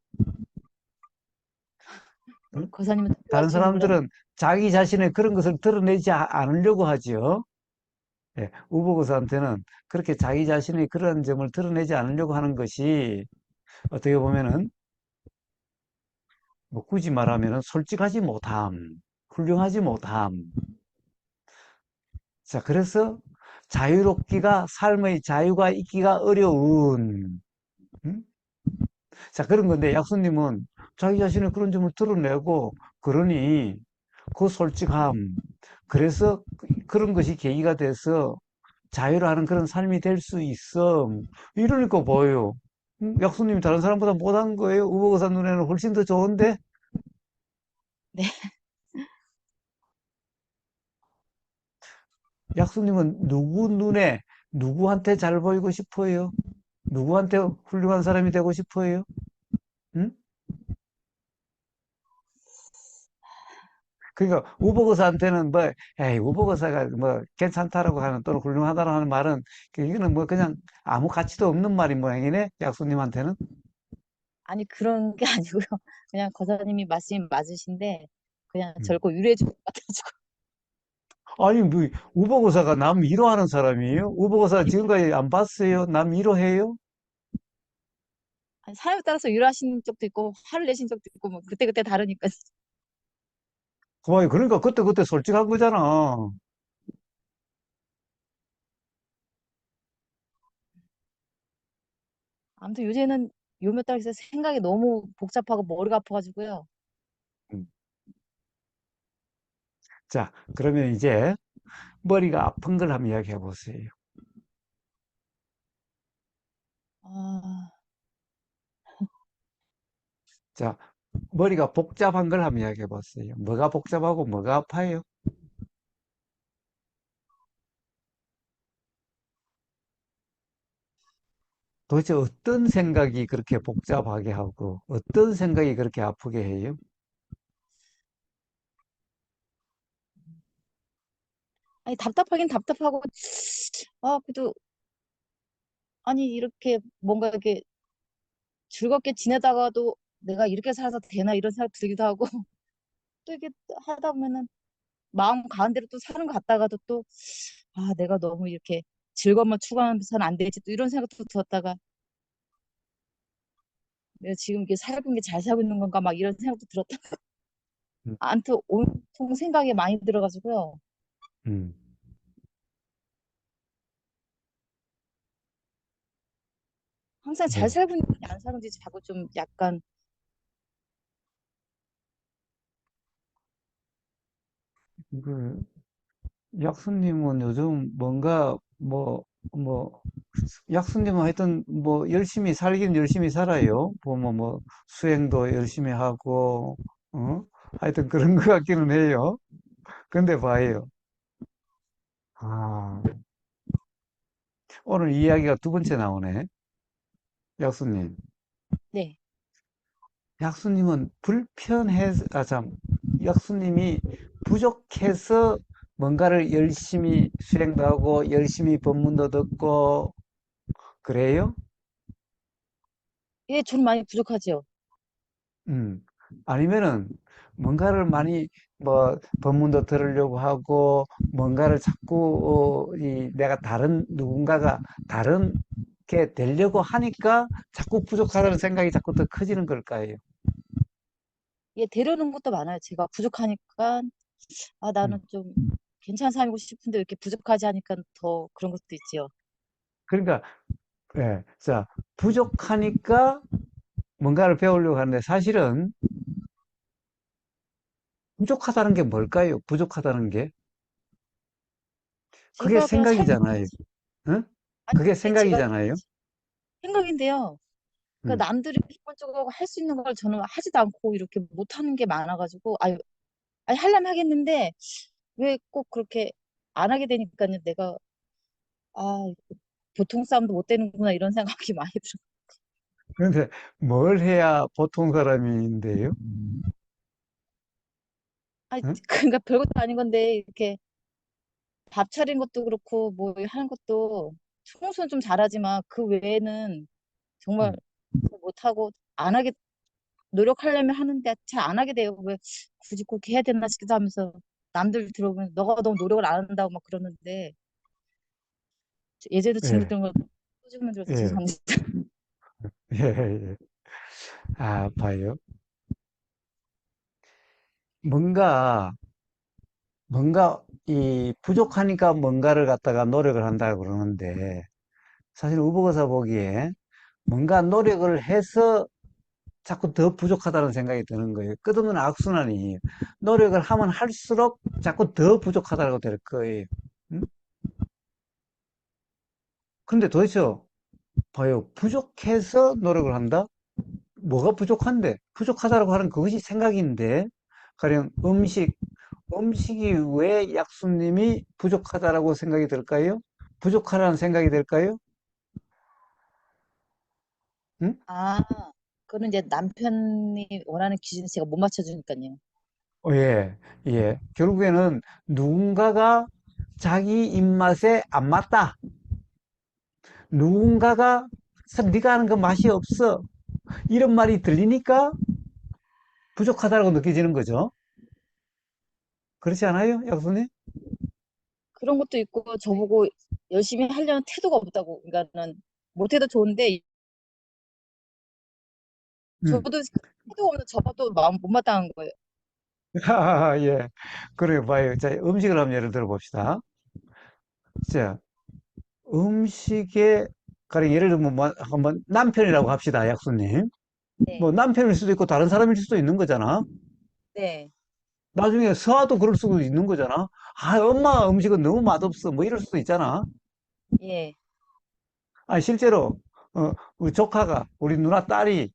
응? 거사님은 또 다른 알줄 몰랐네. 사람들은 자기 자신의 그런 것을 드러내지 않으려고 하죠. 예, 우보고사한테는 그렇게 자기 자신의 그런 점을 드러내지 않으려고 하는 것이 어떻게 보면은 뭐 굳이 말하면은 솔직하지 못함, 훌륭하지 못함. 자, 그래서 자유롭기가 삶의 자유가 있기가 어려운 음? 자, 그런 건데 약수님은 자기 자신의 그런 점을 드러내고 그러니 그 솔직함 그래서 그런 것이 계기가 돼서 자유를 하는 그런 삶이 될 수 있어. 이러니까 뭐예요? 약수님이 다른 사람보다 못한 거예요. 우보거사 눈에는 훨씬 더 좋은데 네. 약수님은 누구 눈에 누구한테 잘 보이고 싶어요? 누구한테 훌륭한 사람이 되고 싶어요? 응? 그러니까 우보거사한테는 뭐, 에이, 우보거사가 뭐 괜찮다라고 하는 또는 훌륭하다라고 하는 말은 이거는 뭐 그냥 아무 가치도 없는 말인 모양이네. 약수님한테는. 아니, 그런 게 아니고요. 그냥 거사님이 말씀이 맞으신데, 그냥 음. 저를 꼭 위로해 주고 같아가지고. 아니, 뭐, 우보거사가 남 위로하는 사람이에요? 우보거사 지금까지 안 봤어요? 남 위로해요? 아니, 사람에 따라서 위로하시는 적도 있고, 화를 내신 적도 있고, 뭐, 그때그때 다르니까. 그러니까 그때그때 솔직한 거잖아. 아무튼 요새는 요 몇 달 있어 생각이 너무 복잡하고 머리가 아파가지고요. 음. 자, 그러면 이제 머리가 아픈 걸 한번 이야기해 보세요. 아, 자, 머리가 복잡한 걸 한번 이야기해 보세요. 뭐가 복잡하고 뭐가 아파요? 도대체 어떤 생각이 그렇게 복잡하게 하고 어떤 생각이 그렇게 아프게 해요? 아니 답답하긴 답답하고, 아, 그래도, 아니, 이렇게 뭔가 이렇게 즐겁게 지내다가도 내가 이렇게 살아서 되나 이런 생각 들기도 하고, 또 이렇게 하다 보면은 마음 가는 대로 또 사는 것 같다가도 또, 아, 내가 너무 이렇게 즐거움만 추구하면서는 안 되지. 또 이런 생각도 들었다가, 내가 지금 이렇게 살고 있는 게 잘 살고 있는 건가 막 이런 생각도 들었다가, 음, 아무튼 온통 생각이 많이 들어가지고요. 음, 항상 잘 네. 살고 있는지 안 살고 있는지 자꾸 좀 약간, 그 약수님은 요즘 뭔가 뭐 약수님은 하여튼 뭐 열심히 살긴 열심히 살아요. 보면 뭐 수행도 열심히 하고 어? 하여튼 그런 것 같기는 해요. 근데 봐요. 아, 오늘 이야기가 두 번째 나오네. 약수님. 네. 약수님은 불편해서, 참, 약수님이 부족해서 뭔가를 열심히 수행도 하고, 열심히 법문도 듣고, 그래요? 예, 저는 많이 부족하죠. 음. 아니면은, 뭔가를 많이, 뭐, 법문도 들으려고 하고, 뭔가를 자꾸, 내가 다른, 누군가가 다른 게 되려고 하니까 자꾸 부족하다는 생각이 자꾸 더 커지는 걸까요? 예, 데려오는 것도 많아요. 제가 부족하니까, 아, 나는 음. 좀 괜찮은 사람이고 싶은데 왜 이렇게 부족하지 하니까 더 그런 것도 있지요. 그러니까, 예. 자, 부족하니까 뭔가를 배우려고 하는데 사실은 부족하다는 게 뭘까요? 부족하다는 게? 그게 제가 그냥 살기, 생각이잖아요. 응? 아니, 그게 그게 제가 생각이잖아요. 생각인데요. 음. 그러니까 남들이 기본적으로 할 수 있는 걸 저는 하지도 않고 이렇게 못하는 게 많아가지고, 아니, 하려면 하겠는데, 왜 꼭 그렇게 안 하게 되니까요. 내가, 아, 보통 싸움도 못 되는구나, 이런 생각이 많이 들어요. 그런데 뭘 해야 보통 사람인데요? 아니, 응? 그러니까 별것도 아닌 건데, 이렇게 밥 차리는 것도 그렇고, 뭐 하는 것도 청소는 좀 잘하지만 그 외에는 정말 음. 못하고 안 하게 노력하려면 하는데 잘 안 하게 돼요. 왜 굳이 꼭 해야 되나 싶기도 하면서 남들 들어보면 너가 너무 노력을 안 한다고 막 그러는데 예전에도 예, 질문드린 거 또 질문드려서 예, 죄송합니다. 예, 예. 아, 봐요. 뭔가, 뭔가 부족하니까 뭔가를 갖다가 노력을 한다고 그러는데, 사실 우보가사 보기에 뭔가 노력을 해서 자꾸 더 부족하다는 생각이 드는 거예요. 끝없는 악순환이 노력을 하면 할수록 자꾸 더 부족하다고 될 거예요. 음? 근데 도대체 봐요. 부족해서 노력을 한다? 뭐가 부족한데? 부족하다고 하는 그것이 생각인데, 가령 음식이 왜 약수님이 부족하다라고 생각이 들까요? 부족하다는 생각이 들까요? 응? 아, 그거는 이제 남편이 원하는 기준에 제가 못 맞춰주니까요. 예, 예. 결국에는 누군가가 자기 입맛에 안 맞다. 누군가가 네가 하는 거 맛이 없어. 이런 말이 들리니까 부족하다고 느껴지는 거죠. 그렇지 않아요, 약수님? 그런 것도 있고 저보고 열심히 하려는 태도가 없다고. 그러니까는 못해도 좋은데 음. 저도 태도 없는 저도 마음 못마땅한 거예요. 예. 그래 봐요. 자, 음식을 한번 예를 들어 봅시다. 자, 음식에 가령 예를 들면 뭐 한번 남편이라고 합시다, 약수님. 뭐 네, 남편일 수도 있고 다른 사람일 수도 있는 거잖아. 네, 나중에 서아도 그럴 수도 있는 거잖아. 아, 엄마 음식은 너무 맛없어. 뭐 이럴 수도 있잖아. 예, 아, 실제로 우리 조카가 우리 누나 딸이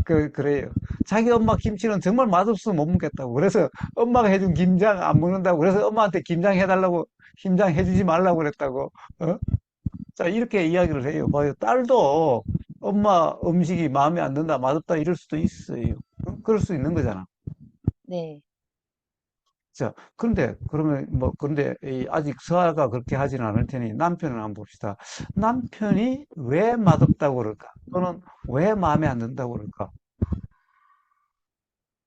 그래요. 자기 엄마 김치는 정말 맛없어서 못 먹겠다고. 그래서 엄마가 해준 김장 안 먹는다고. 그래서 엄마한테 김장 해달라고, 김장 해주지 말라고 그랬다고. 어? 자, 이렇게 이야기를 해요. 봐요. 딸도 엄마 음식이 마음에 안 든다, 맛없다 이럴 수도 있어요. 그럴 수 있는 거잖아. 네. 자, 그런데 아직 서아가 그렇게 하지는 않을 테니 남편을 한번 봅시다. 남편이 왜 맛없다고 그럴까? 또는 왜 마음에 안 든다고 그럴까?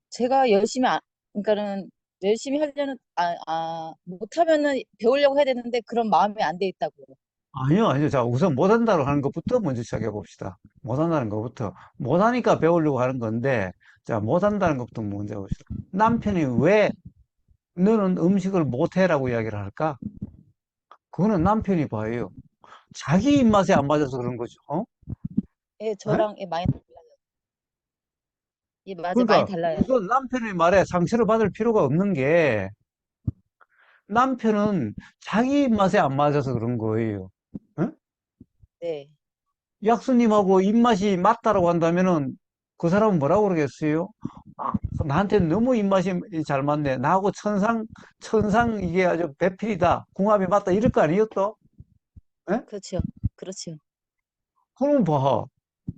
제가 그러니까는 열심히 하려는 못하면은 배우려고 해야 되는데 그런 마음이 안 돼 있다고요. 아니요, 아니요. 자, 우선 못한다고 하는 것부터 먼저 시작해 봅시다. 못한다는 것부터. 못하니까 배우려고 하는 건데, 자, 못한다는 것부터 먼저 봅시다. 남편이 왜 너는 음식을 못해라고 이야기를 할까? 그거는 남편이 봐요. 자기 입맛에 안 맞아서 그런 거죠. 예, 에? 저랑 예, 많이 달라요. 예, 맞아, 많이 그러니까 달라요. 우선 남편의 말에 상처를 받을 필요가 없는 게 남편은 자기 입맛에 안 맞아서 그런 거예요. 에? 네, 약수님하고 입맛이 맞다라고 한다면은 그 사람은 뭐라고 그러겠어요? 아, 나한테 너무 입맛이 잘 맞네. 나하고 천상 이게 아주 배필이다. 궁합이 맞다. 이럴 거 아니에요, 또? 에? 그렇죠, 그렇죠. 그럼 봐.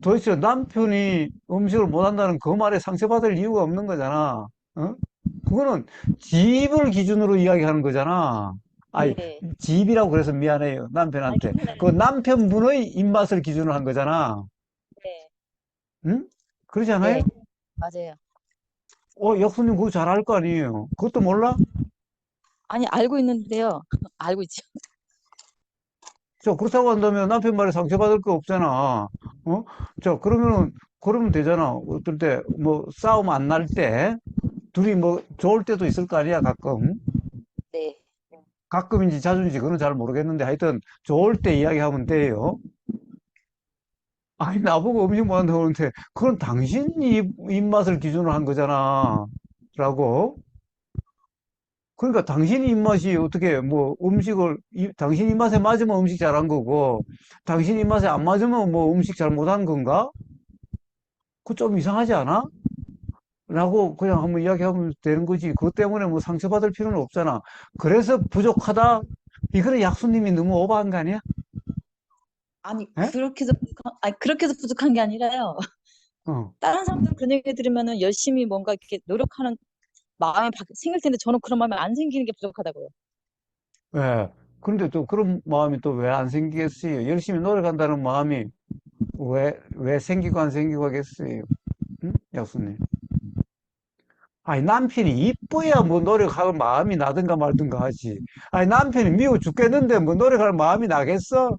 도대체 남편이 음식을 못한다는 그 말에 상처받을 이유가 없는 거잖아. 어? 그거는 집을 기준으로 이야기하는 거잖아. 아니, 네, 집이라고 그래서 미안해요. 아니 남편한테. 그 괜찮아요. 남편분의 입맛을 기준으로 한 거잖아. 네, 응? 그러지 않아요? 네, 맞아요. 역수님 그거 잘 알 거 아니에요. 그것도 몰라? 아니 알고 있는데요. 알고 있죠. 그렇다고 한다면 남편 말에 상처받을 거 없잖아. 그러면 되잖아. 어떨 때, 뭐, 싸움 안 날 때, 둘이 뭐, 좋을 때도 있을 거 아니야, 가끔. 네, 가끔인지 자주인지 그건 잘 모르겠는데, 하여튼, 좋을 때 이야기하면 돼요. 아니, 나보고 음식 못한다고 그러는데, 그건 당신 입맛을 기준으로 한 거잖아. 라고. 그러니까 당신 입맛이 어떻게 뭐 당신 입맛에 맞으면 음식 잘한 거고 당신 입맛에 안 맞으면 뭐 음식 잘 못한 건가? 그거 좀 이상하지 않아? 라고 그냥 한번 이야기하면 되는 거지. 그것 때문에 뭐 상처받을 필요는 없잖아. 그래서 부족하다? 이거는 약수님이 너무 오버한 거 아니야? 아니 에? 그렇게 해서 부족한 게 아니라요. 어. 다른 사람들 그런 얘기 들으면은 열심히 뭔가 이렇게 노력하는 마음이 생길 텐데 저는 그런 마음이 안 생기는 게 부족하다고요. 예. 그런데 또 그런 마음이 또 왜 안 생기겠어요? 열심히 노력한다는 마음이 왜 생기고 안 생기고 하겠어요? 응? 약수님. 아니, 남편이 이뻐야 뭐 노력할 마음이 나든가 말든가 하지. 아니, 남편이 미워 죽겠는데 뭐 노력할 마음이 나겠어?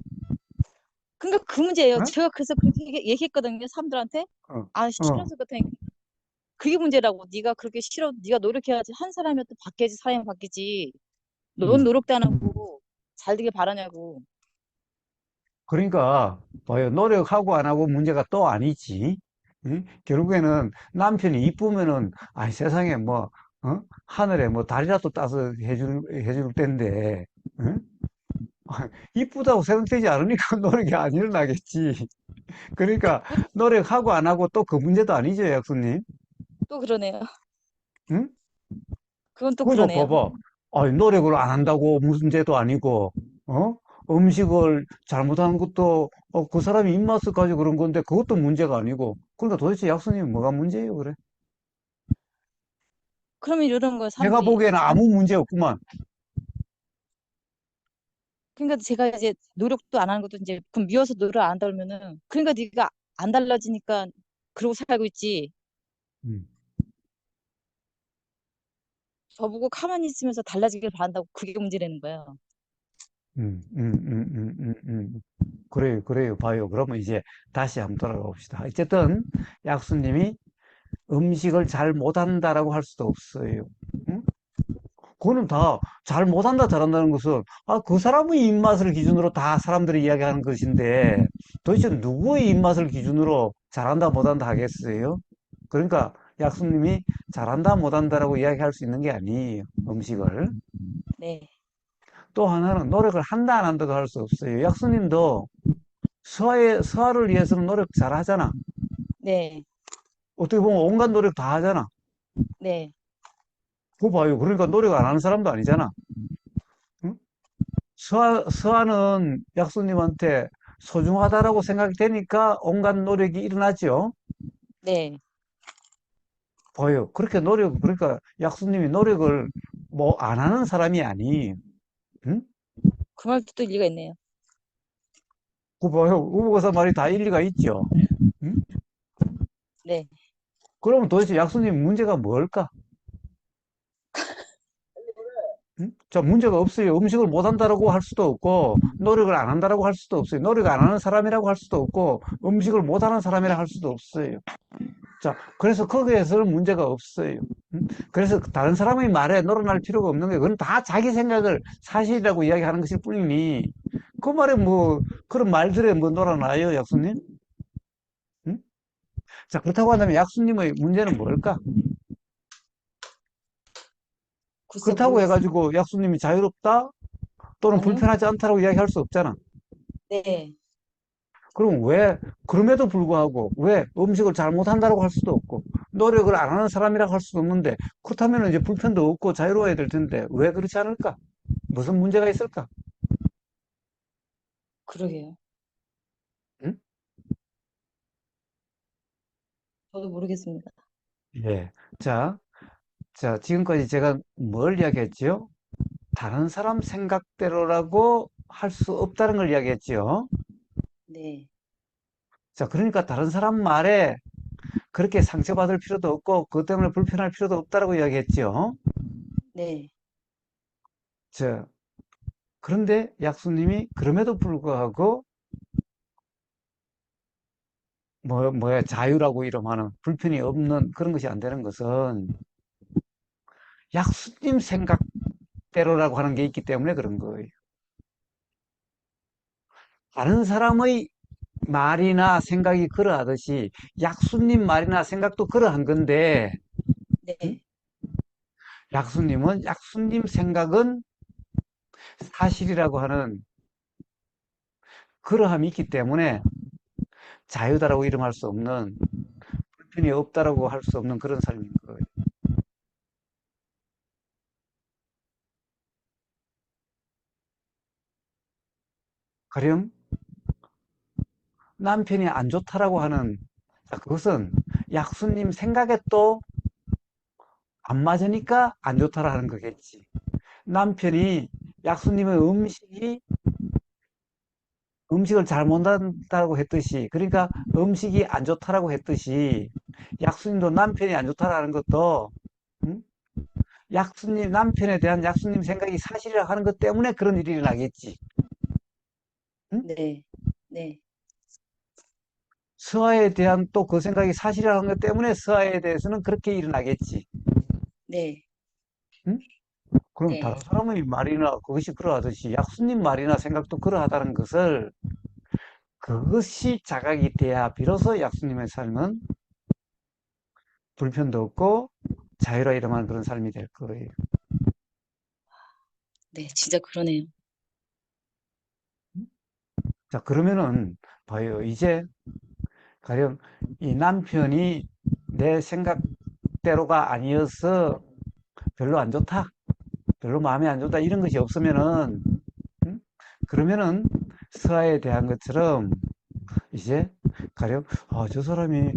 그러니까 그 문제예요. 어? 제가 그래서 그렇게 얘기했거든요. 사람들한테. 어, 아, 어, 싫어서 그렇다니까. 그게 문제라고. 네가 그렇게 싫어. 네가 노력해야지. 한 사람이 또 바뀌지. 사람이 바뀌지. 넌 음. 노력도 안 하고 잘 되길 바라냐고. 그러니까, 봐요. 노력하고 안 하고 문제가 또 아니지. 응? 결국에는 남편이 이쁘면은, 아니, 세상에 뭐, 하늘에 뭐 달이라도 따서 해줄 텐데, 응? 이쁘다고 생각되지 않으니까 노력이 안 일어나겠지. 그러니까, 노력하고 안 하고 또 그 문제도 아니죠, 약수님. 또 그러네요. 응? 그건 또 그거 그러네요. 봐봐. 아니, 노력을 안 한다고 문제도 아니고, 어? 음식을 잘못하는 것도, 그 사람이 입맛을 가지고 그런 건데, 그것도 문제가 아니고. 그러니까 도대체 약수님이 뭐가 문제예요, 그래? 그러면 이런 거 내가 사람들이 보기에는 안, 아무 문제 없구만. 그러니까 제가 이제 노력도 안 하는 것도 이제 그럼 미워서 노력 안 한다 그러면은 그러니까 네가 안 달라지니까 그러고 살고 있지. 음, 저보고 가만히 있으면서 달라지길 바란다고 그게 문제라는 거예요. 음, 음, 음, 그래요, 그래요. 봐요. 그러면 이제 다시 한번 돌아가 봅시다. 어쨌든, 약수님이 음식을 잘 못한다라고 할 수도 없어요. 응? 그거는 다 잘 못한다, 잘한다는 것은, 그 사람의 입맛을 기준으로 다 사람들이 이야기하는 것인데, 도대체 누구의 입맛을 기준으로 잘한다, 못한다 하겠어요? 그러니까 약수님이 잘한다, 못한다라고 이야기할 수 있는 게 아니에요, 음식을. 네, 또 하나는 노력을 한다, 안 한다고 할 수 없어요. 약수님도 서아를 위해서는 노력 잘 하잖아. 네, 어떻게 보면 온갖 노력 다 하잖아. 네. 그거 봐요. 그러니까 노력 안 하는 사람도 아니잖아. 응? 서아는 약수님한테 소중하다라고 생각이 되니까 온갖 노력이 일어나죠. 네. 봐요. 그러니까 약수님이 노력을 뭐 안 하는 사람이 아니. 응? 그 말도 또 일리가 있네요. 그거 봐요. 우보가사 말이 다 일리가 있죠. 응? 네. 그러면 도대체 약수님 문제가 뭘까? 응? 자, 문제가 없어요. 음식을 못 한다라고 할 수도 없고, 노력을 안 한다라고 할 수도 없어요. 노력 안 하는 사람이라고 할 수도 없고, 음식을 못 하는 사람이라 할 수도 없어요. 자, 그래서 거기에서는 문제가 없어요. 응? 그래서 다른 사람의 말에 놀아날 필요가 없는 거예요. 그건 다 자기 생각을 사실이라고 이야기하는 것일 뿐이니, 그 말에 뭐, 그런 말들에 뭐 놀아나요, 약수님? 응? 자, 그렇다고 한다면 약수님의 문제는 뭘까? 글쎄 그렇다고 모르겠어요. 해가지고 약수님이 자유롭다? 또는 아니요? 불편하지 않다라고 이야기할 수 없잖아. 네. 그럼 그럼에도 불구하고 왜 음식을 잘 못한다고 할 수도 없고, 노력을 안 하는 사람이라고 할 수도 없는데, 그렇다면 이제 불편도 없고 자유로워야 될 텐데, 왜 그렇지 않을까? 무슨 문제가 있을까? 그러게요. 응? 저도 모르겠습니다. 예. 자, 지금까지 제가 뭘 이야기했지요? 다른 사람 생각대로라고 할 수 없다는 걸 이야기했지요. 네. 자, 그러니까 다른 사람 말에 그렇게 상처받을 필요도 없고, 그것 때문에 불편할 필요도 없다라고 이야기했지요. 네. 자, 그런데 약수님이 그럼에도 불구하고 뭐야 자유라고 이름하는 불편이 없는 그런 것이 안 되는 것은 약수님 생각대로라고 하는 게 있기 때문에 그런 거예요. 다른 사람의 말이나 생각이 그러하듯이 약수님 말이나 생각도 그러한 건데, 응? 네. 약수님은 약수님 생각은 사실이라고 하는 그러함이 있기 때문에 자유다라고 이름할 수 없는, 불편이 없다라고 할 수 없는 그런 삶인 거예요. 가령 남편이 안 좋다라고 하는, 그것은 약수님 생각에 또 안 맞으니까 안 좋다라는 거겠지. 남편이 약수님의 음식을 잘 못한다고 했듯이, 그러니까 음식이 안 좋다라고 했듯이, 약수님도 남편이 안 좋다라는 것도, 응? 남편에 대한 약수님 생각이 사실이라고 하는 것 때문에 그런 일이 일어나겠지. 응? 네, 네, 서아에 대한 또 그 생각이 사실이라고 하는 것 때문에 서아에 대해서는 그렇게 일어나겠지. 네, 응? 그럼 네, 다른 사람의 말이나 그것이 그러하듯이 약수님 말이나 생각도 그러하다는 것을 그것이 자각이 돼야 비로소 약수님의 삶은 불편도 없고 자유라 이름하는 그런 삶이 될 거예요. 네, 진짜 그러네요. 자, 그러면은 봐요. 이제 가령 이 남편이 내 생각대로가 아니어서 별로 안 좋다. 별로 마음에 안 좋다. 이런 것이 없으면은 음? 그러면은 서아에 대한 것처럼 이제 가령 저 사람이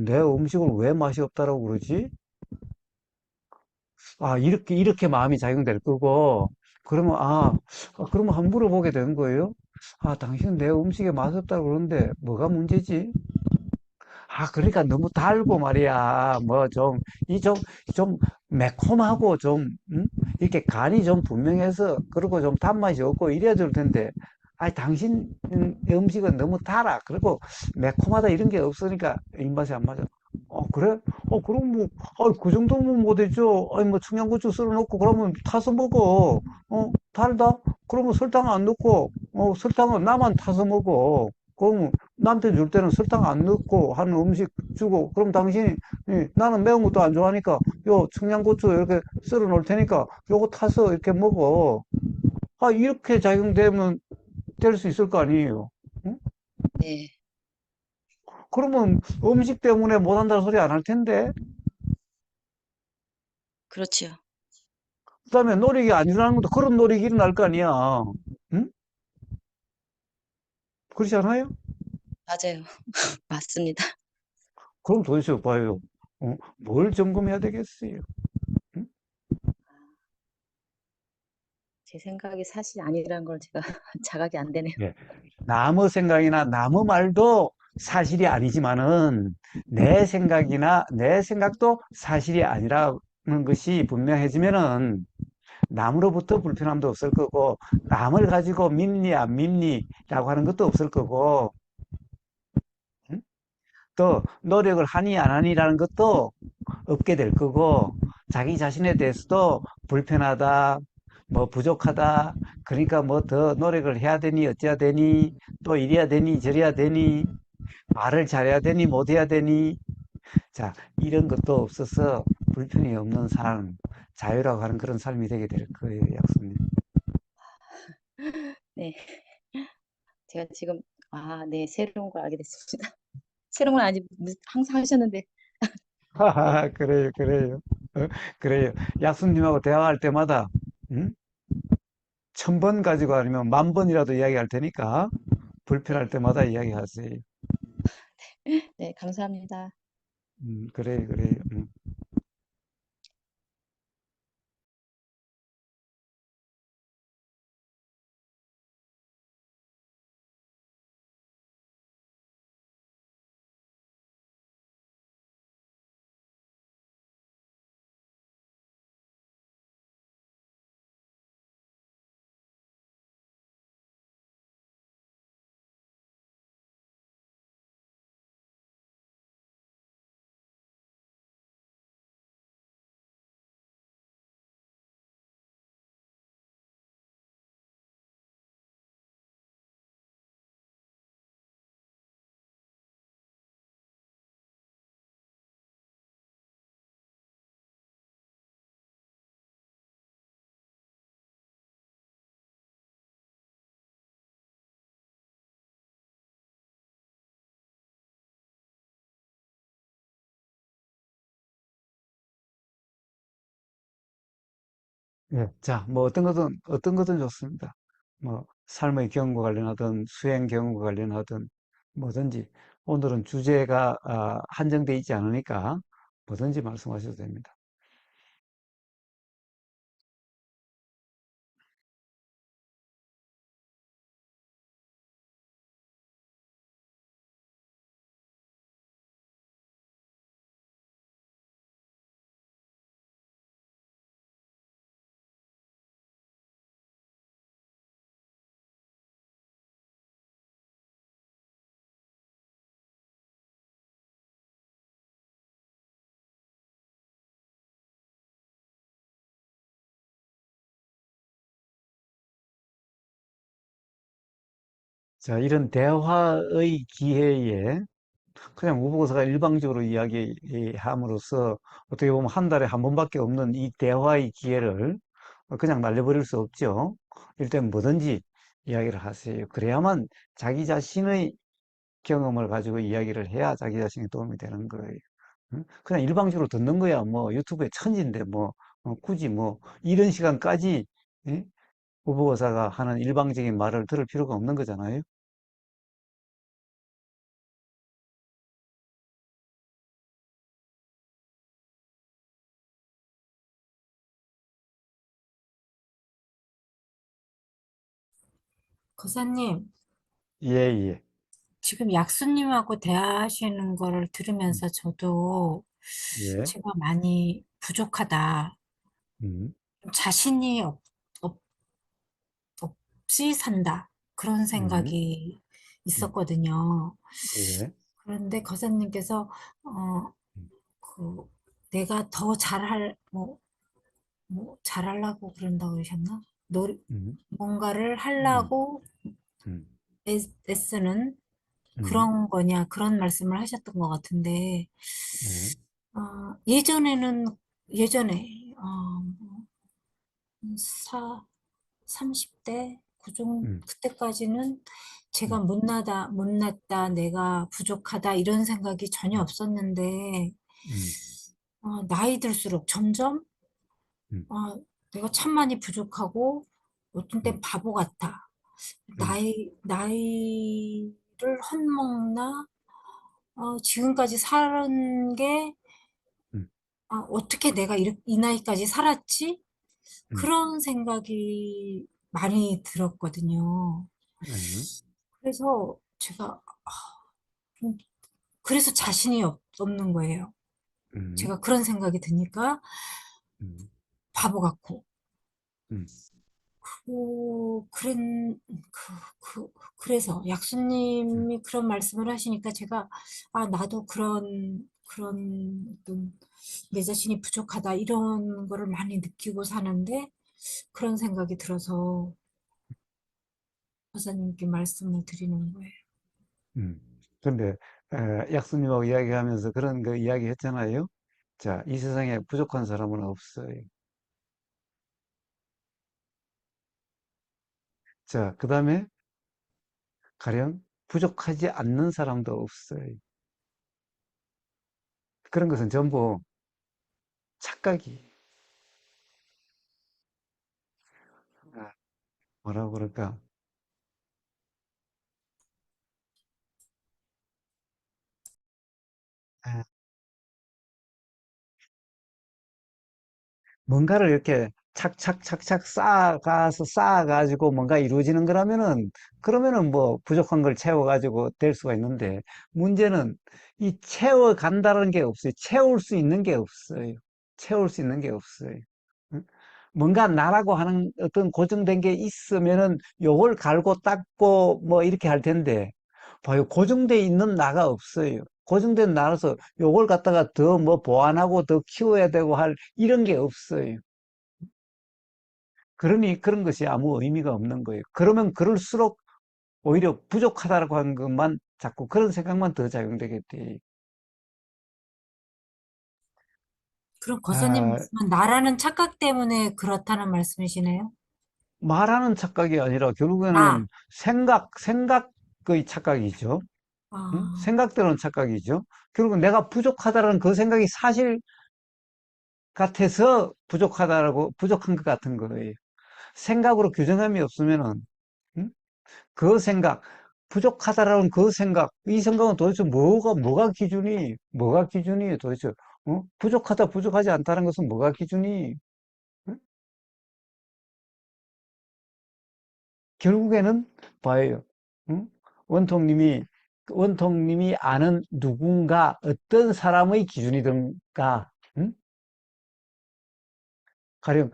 내 음식을 왜 맛이 없다라고 그러지? 이렇게 마음이 작용될 거고, 그러면, 그러면 한번 물어보게 되는 거예요. 당신은 내 음식에 맛이 없다고 그러는데, 뭐가 문제지? 그러니까 너무 달고 말이야. 뭐 좀 매콤하고 이렇게 간이 좀 분명해서, 그리고 좀 단맛이 없고 이래야 될 텐데, 당신 음식은 너무 달아. 그리고 매콤하다 이런 게 없으니까 입맛에 안 맞아. 그래? 그럼 뭐, 그 정도면 뭐 되죠. 뭐 청양고추 썰어 놓고 그러면 타서 먹어. 달다? 그러면 설탕 안 넣고, 설탕은 나만 타서 먹어. 그러면 남편 줄 때는 설탕 안 넣고 하는 음식 주고, 그럼 당신이, 나는 매운 것도 안 좋아하니까, 요 청양고추 이렇게 썰어 놓을 테니까, 요거 타서 이렇게 먹어. 이렇게 작용되면 될 수 있을 거 아니에요. 응? 네, 그러면 음식 때문에 못한다는 소리 안 할 텐데, 그렇죠. 그 다음에 노력이 안 일어나는 것도 그런 노력이 일어날 거 아니야. 응? 그렇지 않아요? 맞아요. 맞습니다. 그럼 도대체 봐요. 뭘 점검해야 되겠어요? 응? 제 생각이 사실이 아니라는 걸 제가 자각이 안 되네요. 예. 남의 생각이나 남의 말도 사실이 아니지만은 내 생각도 사실이 아니라는 것이 분명해지면은 남으로부터 불편함도 없을 거고 남을 가지고 믿니 안 믿니라고 하는 것도 없을 거고 응? 또 노력을 하니 안 하니라는 것도 없게 될 거고 자기 자신에 대해서도 불편하다 뭐 부족하다 그러니까 뭐 더 노력을 해야 되니 어찌해야 되니 또 이래야 되니 저래야 되니 말을 잘해야 되니 못해야 되니 자 이런 것도 없어서 불편이 없는 삶 자유라고 하는 그런 삶이 되게 될 거예요 약수님. 네, 제가 지금, 네, 새로운 걸 알게 됐습니다. 새로운 건 아직 항상 하셨는데, 네, 그래요 그래요 그래요 약수님하고 대화할 때마다 음? 1000번 가지고 아니면 10,000번이라도 이야기할 테니까 불편할 네, 때마다 이야기하세요. 네, 감사합니다. 그래요 그래요. 예, 자, 뭐 어떤 것든 좋습니다. 뭐, 삶의 경험과 관련하든, 수행 경험과 관련하든, 뭐든지. 오늘은 주제가, 한정돼 있지 않으니까, 뭐든지 말씀하셔도 됩니다. 자, 이런 대화의 기회에 그냥 우보고사가 일방적으로 이야기함으로써 어떻게 보면 한 달에 한 번밖에 없는 이 대화의 기회를 그냥 날려버릴 수 없죠. 일단 뭐든지 이야기를 하세요. 그래야만 자기 자신의 경험을 가지고 이야기를 해야 자기 자신에 도움이 되는 거예요. 응? 그냥 일방적으로 듣는 거야. 뭐 유튜브에 천지인데 뭐 굳이 뭐 이런 시간까지 예? 우보고사가 하는 일방적인 말을 들을 필요가 없는 거잖아요. 거사님, 예, 예, 지금 약수님하고 대화하시는 거를 음, 들으면서 저도 예, 제가 많이 부족하다. 음, 자신이 없, 없이 산다. 그런 음, 생각이 음, 있었거든요. 예, 그런데 거사님께서, 음, 그, 내가 더 잘하려고 그런다고 그러셨나? 음, 뭔가를 음, 하려고 음, 애쓰는 음, 그런 거냐, 그런 말씀을 하셨던 것 같은데, 예, 예전에는, 예전에, 사, 30대? 음, 그때까지는 제가 음, 못났다, 내가 부족하다, 이런 생각이 전혀 음, 없었는데, 음, 나이 들수록 점점, 음, 어, 내가 참 많이 부족하고, 어떤 음, 땐 바보 같아. 음, 나이를 헛먹나? 지금까지 살은 게, 음, 어떻게 내가 이 나이까지 살았지? 음, 그런 생각이 많이 들었거든요. 음, 그래서 제가, 좀 그래서 자신이 없는 거예요. 음, 제가 그런 생각이 드니까 음, 바보 같고. 음, 그ren, 그래서 음, 약수님이 그런 말씀을 하시니까 제가, 나도 그런 어떤 내 자신이 부족하다 이런 거를 많이 느끼고 사는데 그런 생각이 들어서 박사님께 말씀을 드리는 거예요. 음. 근데 약수님하고 이야기하면서 그런 거 이야기했잖아요. 자, 이 세상에 부족한 사람은 없어요. 자, 그 다음에 가령 부족하지 않는 사람도 없어요. 그런 것은 전부 착각이, 뭐라고 그럴까? 아, 뭔가를 이렇게 착착착착 쌓아가지고 뭔가 이루어지는 거라면은, 그러면은 뭐 부족한 걸 채워가지고 될 수가 있는데, 문제는 이 채워간다는 게 없어요. 채울 수 있는 게 없어요. 채울 수 있는 게 없어요. 응? 뭔가 나라고 하는 어떤 고정된 게 있으면은 요걸 갈고 닦고 뭐 이렇게 할 텐데, 봐요. 고정돼 있는 나가 없어요. 고정된 나라서 요걸 갖다가 더 뭐 보완하고 더 키워야 되고 할 이런 게 없어요. 그러니 그런 것이 아무 의미가 없는 거예요. 그러면 그럴수록 오히려 부족하다고 하는 것만 자꾸 그런 생각만 더 작용되게 돼. 그럼 거사님 아, 말씀은 나라는 착각 때문에 그렇다는 말씀이시네요? 말하는 착각이 아니라 나, 결국에는 생각의 착각이죠. 응? 아, 생각대로는 착각이죠. 결국 내가 부족하다는 그 생각이 사실 같아서 부족한 것 같은 거예요. 생각으로 규정함이 없으면은, 응? 그 생각, 부족하다라는 그 생각, 이 생각은 도대체 뭐가 기준이 도대체, 부족하다, 부족하지 않다는 것은 뭐가 기준이, 응? 결국에는 봐요. 응? 원통님이, 원통님이 아는 누군가, 어떤 사람의 기준이든가, 응? 가령,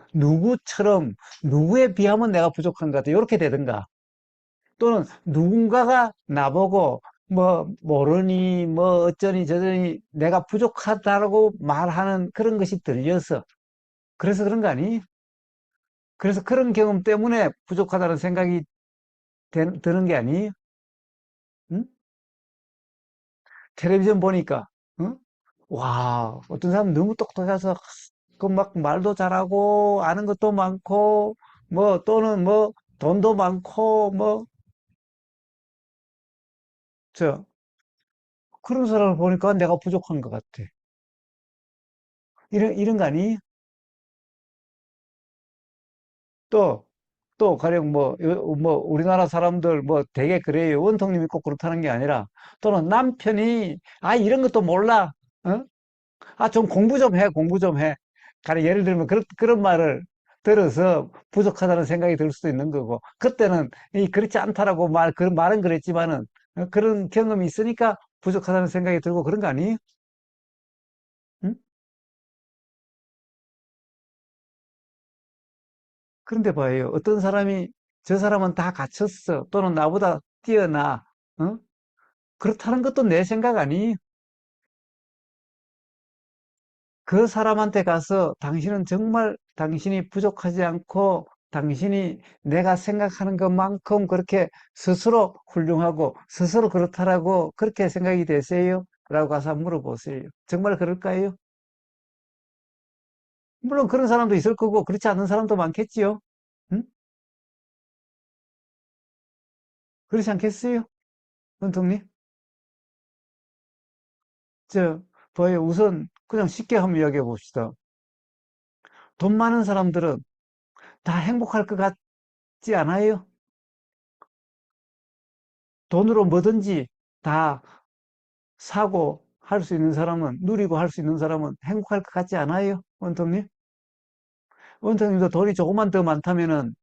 누구에 비하면 내가 부족한 것 같아. 이렇게 되든가. 또는 누군가가 나보고 뭐 모르니 뭐 어쩌니 저쩌니 내가 부족하다고 말하는 그런 것이 들려서 그래서 그런 거 아니? 그래서 그런 경험 때문에 부족하다는 생각이 드는 게 아니? 텔레비전 보니까, 어? 와, 어떤 사람 너무 똑똑해서 그 막 말도 잘하고 아는 것도 많고 뭐 또는 뭐 돈도 많고 뭐 저 그런 사람을 보니까 내가 부족한 것 같아. 이런 거 아니? 또 가령 뭐 우리나라 사람들 뭐 되게 그래요. 원통님이 꼭 그렇다는 게 아니라 또는 남편이 아 이런 것도 몰라. 어? 아, 좀 공부 좀 해, 공부 좀 해. 가령 예를 들면 그런 말을 들어서 부족하다는 생각이 들 수도 있는 거고, 그때는 그렇지 않다라고 그런 말은 그랬지만은, 그런 경험이 있으니까 부족하다는 생각이 들고 그런 거 아니에요? 응? 그런데 봐요. 어떤 사람이 저 사람은 다 갖췄어. 또는 나보다 뛰어나. 어? 그렇다는 것도 내 생각 아니에요? 그 사람한테 가서 당신은 정말 당신이 부족하지 않고 당신이 내가 생각하는 것만큼 그렇게 스스로 훌륭하고 스스로 그렇다라고 그렇게 생각이 되세요? 라고 가서 한번 물어보세요. 정말 그럴까요? 물론 그런 사람도 있을 거고 그렇지 않은 사람도 많겠지요. 응? 그렇지 않겠어요? 원통님? 봐요. 우선 그냥 쉽게 한번 이야기해 봅시다. 돈 많은 사람들은 다 행복할 것 같지 않아요? 돈으로 뭐든지 다 사고 할 수 있는 사람은, 누리고 할 수 있는 사람은 행복할 것 같지 않아요? 원통님? 원통님도 돈이 조금만 더 많다면은,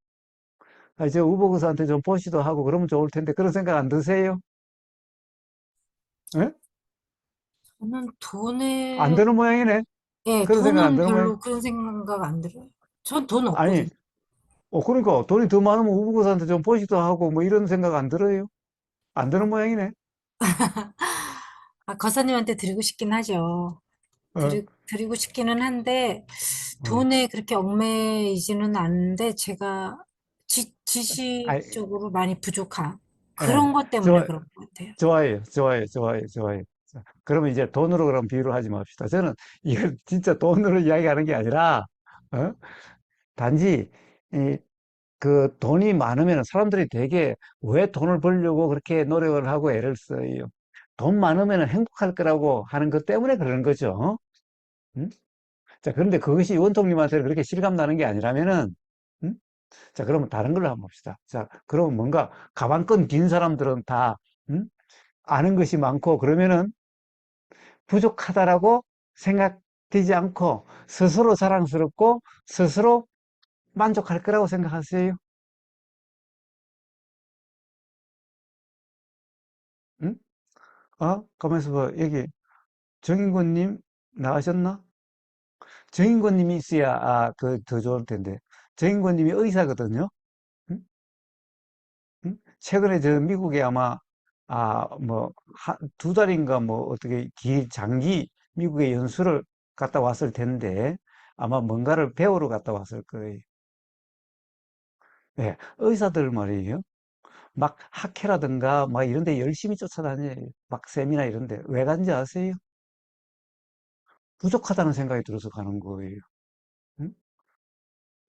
아, 저 우보그사한테 좀 보시도 하고 그러면 좋을 텐데, 그런 생각 안 드세요? 예? 저는 안 돈에, 드는 모양이네? 예, 그런 생각 안 돈은 드는 모양? 별로 그런 생각 안 들어요. 전 돈 아니, 없거든요. 그러니까 돈이 더 많으면 우보그사한테 좀 보시도 하고 뭐 이런 생각 안 들어요? 안 드는 모양이네? 아, 거사님한테 드리고 싶긴 하죠. 어, 드리고 싶기는 한데, 어. 돈에 그렇게 얽매이지는 않는데, 제가 아이, 지식적으로 많이 부족한 예. 그런 것 때문에 좋아, 그런 것 같아요. 좋아요, 좋아요, 좋아요, 좋아요. 자, 그러면 이제 돈으로 그럼 비유를 하지 맙시다. 저는 이걸 진짜 돈으로 이야기하는 게 아니라, 어? 단지, 이, 그 돈이 많으면 사람들이 되게 왜 돈을 벌려고 그렇게 노력을 하고 애를 써요. 돈 많으면 행복할 거라고 하는 것 때문에 그러는 거죠. 응? 자, 그런데 그것이 원통님한테는 그렇게 실감 나는 게 아니라면은, 응? 자, 그러면 다른 걸로 한번 봅시다. 자, 그러면 뭔가 가방끈 긴 사람들은 다, 응? 아는 것이 많고 그러면은 부족하다라고 생각되지 않고 스스로 자랑스럽고 스스로 만족할 거라고 생각하세요? 응? 가만있어 봐. 여기 정인권님 나가셨나? 정인권님이 있어야 더 좋을 텐데. 정인권님이 의사거든요. 응? 응? 최근에 저 미국에 아마 뭐 두 달인가 뭐 어떻게 장기 미국의 연수를 갔다 왔을 텐데 아마 뭔가를 배우러 갔다 왔을 거예요. 네, 의사들 말이에요. 막 학회라든가 막 이런 데 열심히 쫓아다녀요. 막 세미나 이런 데. 왜 간지 아세요? 부족하다는 생각이 들어서 가는 거예요. 응?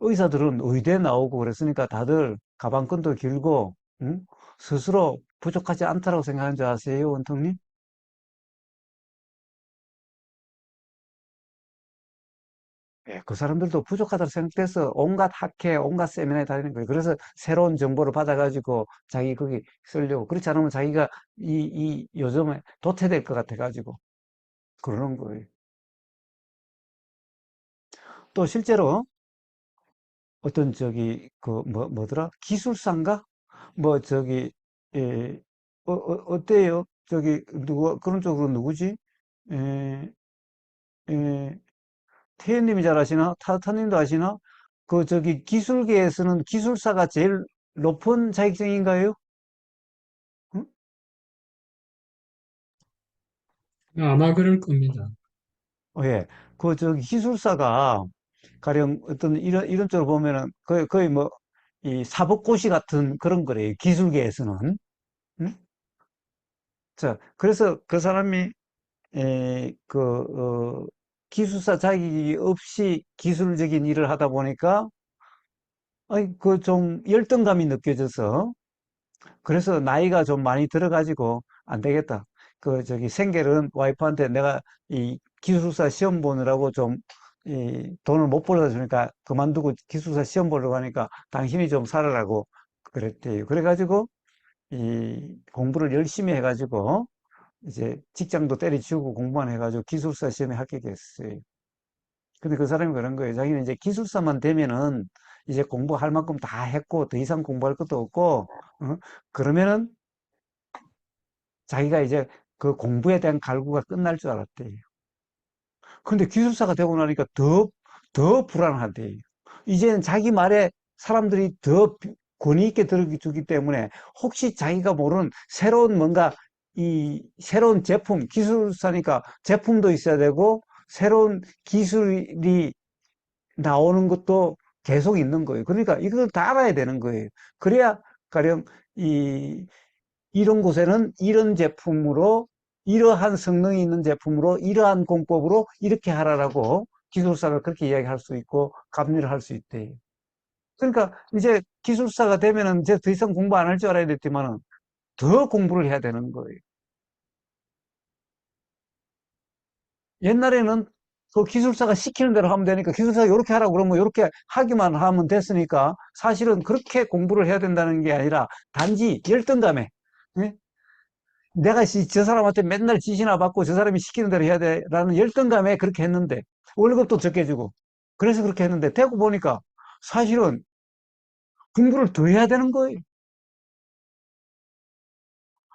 의사들은 의대 나오고 그랬으니까 다들 가방끈도 길고, 응? 스스로 부족하지 않다고 생각하는 줄 아세요, 원통님? 예, 그 사람들도 부족하다고 생각돼서 온갖 학회, 온갖 세미나에 다니는 거예요. 그래서 새로운 정보를 받아가지고 자기 거기 쓰려고. 그렇지 않으면 자기가 요즘에 도태될 것 같아가지고 그러는 거예요. 또 실제로 어떤 뭐더라? 기술사인가? 뭐 예, 어때요? 그런 쪽으로 누구지? 에, 에, 태연님이 잘 아시나? 타타님도 아시나? 기술계에서는 기술사가 제일 높은 자격증인가요? 응? 아마 그럴 겁니다. 예. 기술사가 가령 어떤 이런 쪽으로 보면은 거의 뭐, 이 사법고시 같은 그런 거래요. 기술계에서는. 응? 자, 그래서 그 사람이 기술사 자격이 없이 기술적인 일을 하다 보니까 아이 그 좀 열등감이 느껴져서 그래서 나이가 좀 많이 들어가지고 안 되겠다. 그 저기 생계는 와이프한테 내가 이 기술사 시험 보느라고 좀 이 돈을 못 벌어주니까 그만두고 기술사 시험 보려고 하니까 당신이 좀 살아라고 그랬대요. 그래가지고 이 공부를 열심히 해가지고 이제 직장도 때려치우고 공부만 해가지고 기술사 시험에 합격했어요. 근데 그 사람이 그런 거예요. 자기는 이제 기술사만 되면은 이제 공부할 만큼 다 했고 더 이상 공부할 것도 없고 그러면은 자기가 이제 그 공부에 대한 갈구가 끝날 줄 알았대요. 근데 기술사가 되고 나니까 더 불안하대요. 이제는 자기 말에 사람들이 더 권위 있게 들어주기 때문에 혹시 자기가 모르는 새로운 뭔가 이 새로운 제품, 기술사니까 제품도 있어야 되고 새로운 기술이 나오는 것도 계속 있는 거예요. 그러니까 이걸 다 알아야 되는 거예요. 그래야 가령 이 이런 곳에는 이런 제품으로 이러한 성능이 있는 제품으로 이러한 공법으로 이렇게 하라라고 기술사가 그렇게 이야기할 수 있고 갑리를 할 수 있대요. 그러니까 이제 기술사가 되면은 이제 더 이상 공부 안 할 줄 알아야 됐지만은 더 공부를 해야 되는 거예요. 옛날에는 그 기술사가 시키는 대로 하면 되니까 기술사가 이렇게 하라고 그러면 이렇게 하기만 하면 됐으니까 사실은 그렇게 공부를 해야 된다는 게 아니라 단지 열등감에 예? 내가 저 사람한테 맨날 지시나 받고 저 사람이 시키는 대로 해야 돼라는 열등감에 그렇게 했는데 월급도 적게 주고 그래서 그렇게 했는데 되고 보니까 사실은 공부를 더 해야 되는 거예요.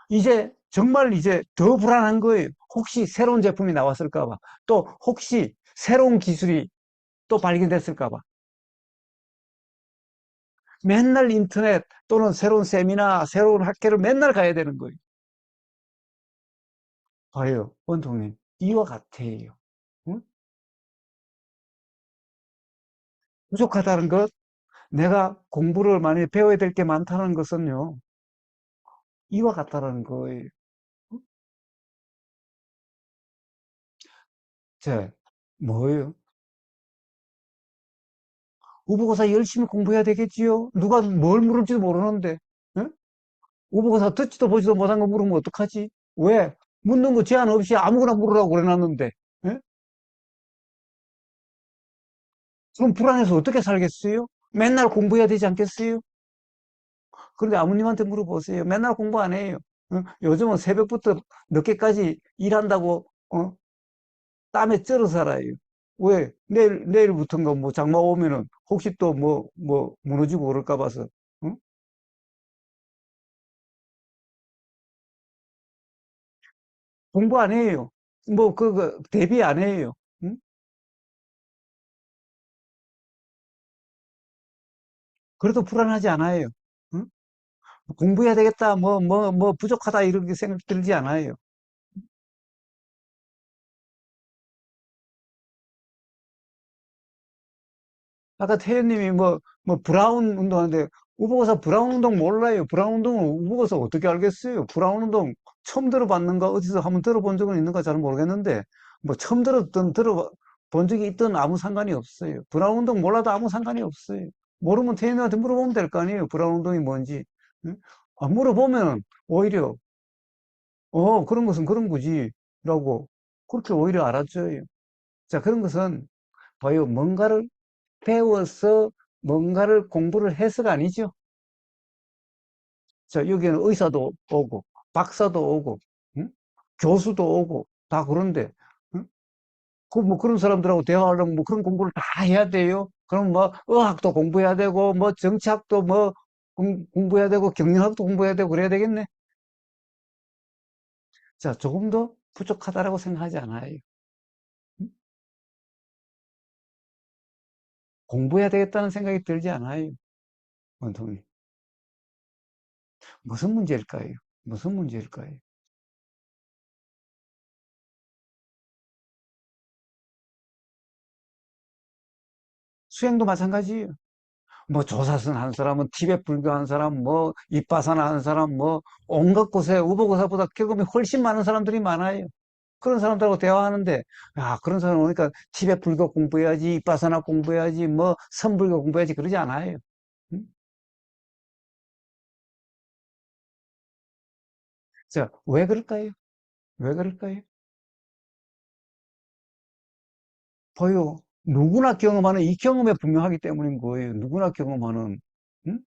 이제 정말 이제 더 불안한 거예요. 혹시 새로운 제품이 나왔을까 봐. 또 혹시 새로운 기술이 또 발견됐을까 봐. 맨날 인터넷 또는 새로운 세미나, 새로운 학회를 맨날 가야 되는 거예요. 봐요, 원통님. 이와 같아요. 응? 부족하다는 것, 내가 공부를 많이 배워야 될 게 많다는 것은요, 이와 같다는 거예요. 자, 뭐예요? 우보고사 열심히 공부해야 되겠지요? 누가 뭘 물을지도 모르는데, 응? 우보고사 듣지도 보지도 못한 거 물으면 어떡하지? 왜? 묻는 거 제한 없이 아무거나 물으라고 그래놨는데, 예? 그럼 불안해서 어떻게 살겠어요? 맨날 공부해야 되지 않겠어요? 그런데 아버님한테 물어보세요. 맨날 공부 안 해요. 요즘은 새벽부터 늦게까지 일한다고, 땀에 쩔어 살아요. 왜? 내일부터인가 뭐 장마 오면은 혹시 또 무너지고 그럴까 봐서. 응? 공부 안 해요. 대비 안 해요. 응? 그래도 불안하지 않아요. 응? 공부해야 되겠다, 부족하다, 이렇게 생각 들지 않아요. 아까 태연님이 브라운 운동하는데, 우보고사 브라운 운동 몰라요. 브라운 운동은 우보고사 어떻게 알겠어요? 브라운 운동 처음 들어봤는가, 어디서 한번 들어본 적은 있는가 잘 모르겠는데, 처음 들어본 적이 있든 아무 상관이 없어요. 브라운 운동 몰라도 아무 상관이 없어요. 모르면 태연이한테 물어보면 될 거 아니에요. 브라운 운동이 뭔지. 응? 물어보면 오히려, 그런 것은 그런 거지. 라고, 그렇게 오히려 알아줘요. 자, 그런 것은, 봐요. 뭔가를 배워서 뭔가를 공부를 해서가 아니죠. 자, 여기는 의사도 오고, 박사도 오고, 응? 교수도 오고, 다 그런데, 응? 그런 사람들하고 대화하려면 그런 공부를 다 해야 돼요. 그럼 의학도 공부해야 되고, 정치학도 공부해야 되고, 경영학도 공부해야 되고, 그래야 되겠네. 자, 조금 더 부족하다라고 생각하지 않아요. 응? 공부해야 되겠다는 생각이 들지 않아요. 원통님. 무슨 문제일까요? 무슨 문제일까요? 수행도 마찬가지예요. 뭐 조사선 한 사람은 티베트 불교한 사람, 뭐 윗바사나 한 사람, 뭐 온갖 곳에 우보고사보다 경험이 훨씬 많은 사람들이 많아요. 그런 사람들하고 대화하는데, 야, 그런 사람 오니까 티베트 불교 공부해야지, 윗바사나 공부해야지, 뭐 선불교 공부해야지 그러지 않아요. 응? 자, 왜 그럴까요? 왜 그럴까요? 봐요. 누구나 경험하는 이 경험에 분명하기 때문인 거예요. 누구나 경험하는. 응?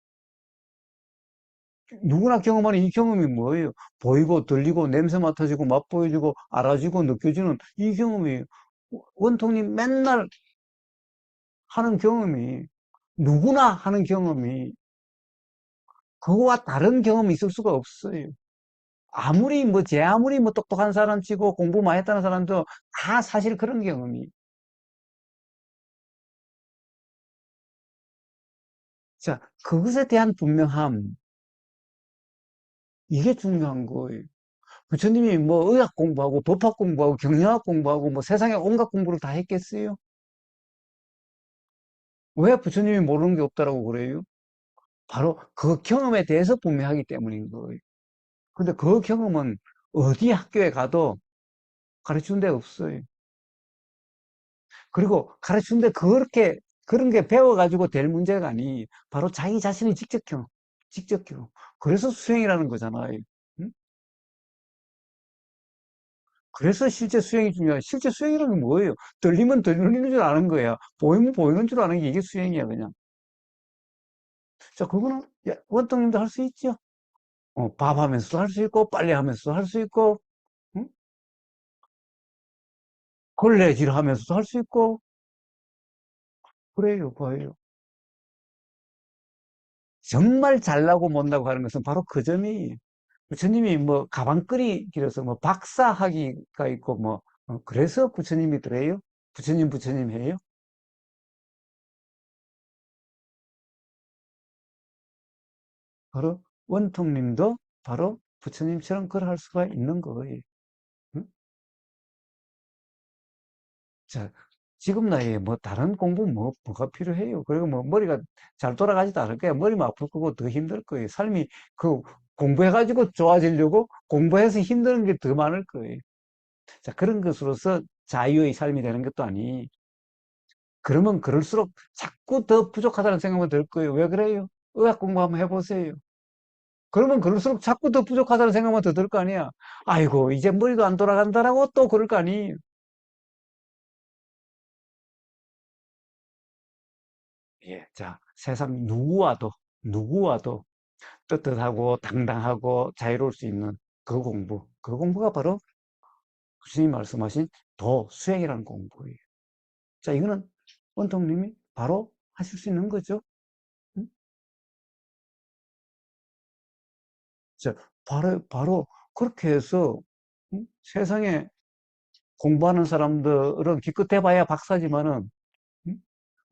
누구나 경험하는 이 경험이 뭐예요? 보이고 들리고 냄새 맡아지고 맛보여지고 알아지고 느껴지는 이 경험이 원통님 맨날 하는 경험이 누구나 하는 경험이 그거와 다른 경험이 있을 수가 없어요. 제 아무리 뭐 똑똑한 사람 치고 공부 많이 했다는 사람도 다 사실 그런 경험이. 자, 그것에 대한 분명함, 이게 중요한 거예요. 부처님이 뭐 의학 공부하고 법학 공부하고 경영학 공부하고 뭐 세상에 온갖 공부를 다 했겠어요? 왜 부처님이 모르는 게 없다라고 그래요? 바로 그 경험에 대해서 분명하기 때문인 거예요. 근데 그 경험은 어디 학교에 가도 가르치는 데 없어요. 그리고 가르치는데 그런 게 배워가지고 될 문제가 아니, 바로 자기 자신이 직접 경험, 직접 경험. 그래서 수행이라는 거잖아요. 응? 그래서 실제 수행이 중요해. 실제 수행이라는 게 뭐예요? 들리면 들리는 줄 아는 거야. 보이면 보이는 줄 아는 게 이게 수행이야, 그냥. 자, 그거는 원통님도 할 수 있죠. 밥 하면서도 할 수 있고, 빨래 하면서도 할 수 있고, 응? 걸레질 하면서도 할 수 있고, 그래요, 그래요. 정말 잘나고 못나고 하는 것은 바로 그 점이, 부처님이 뭐, 가방끈이 길어서 뭐, 박사학위가 있고, 뭐, 그래서 부처님이더래요? 부처님 해요? 바로, 원통님도 바로 부처님처럼 그럴 수가 있는 거예요. 응? 자, 지금 나이에 뭐, 다른 공부 뭐가 필요해요? 그리고 뭐, 머리가 잘 돌아가지도 않을 거야. 머리만 아플 거고 더 힘들 거예요. 삶이 그, 공부해가지고 좋아지려고 공부해서 힘드는 게 더 많을 거예요. 자, 그런 것으로서 자유의 삶이 되는 것도 아니. 그러면 그럴수록 자꾸 더 부족하다는 생각만 들 거예요. 왜 그래요? 의학 공부 한번 해보세요. 그러면 그럴수록 자꾸 더 부족하다는 생각만 더 들 거 아니야. 아이고, 이제 머리도 안 돌아간다라고 또 그럴 거 아니에요. 예, 자, 세상 누구와도 떳떳하고 당당하고 자유로울 수 있는 그 공부가 바로 교수님 말씀하신 도수행이라는 공부예요. 자, 이거는 원통님이 바로 하실 수 있는 거죠. 응? 자, 바로 그렇게 해서 세상에 공부하는 사람들은 기껏 해봐야 박사지만은 응?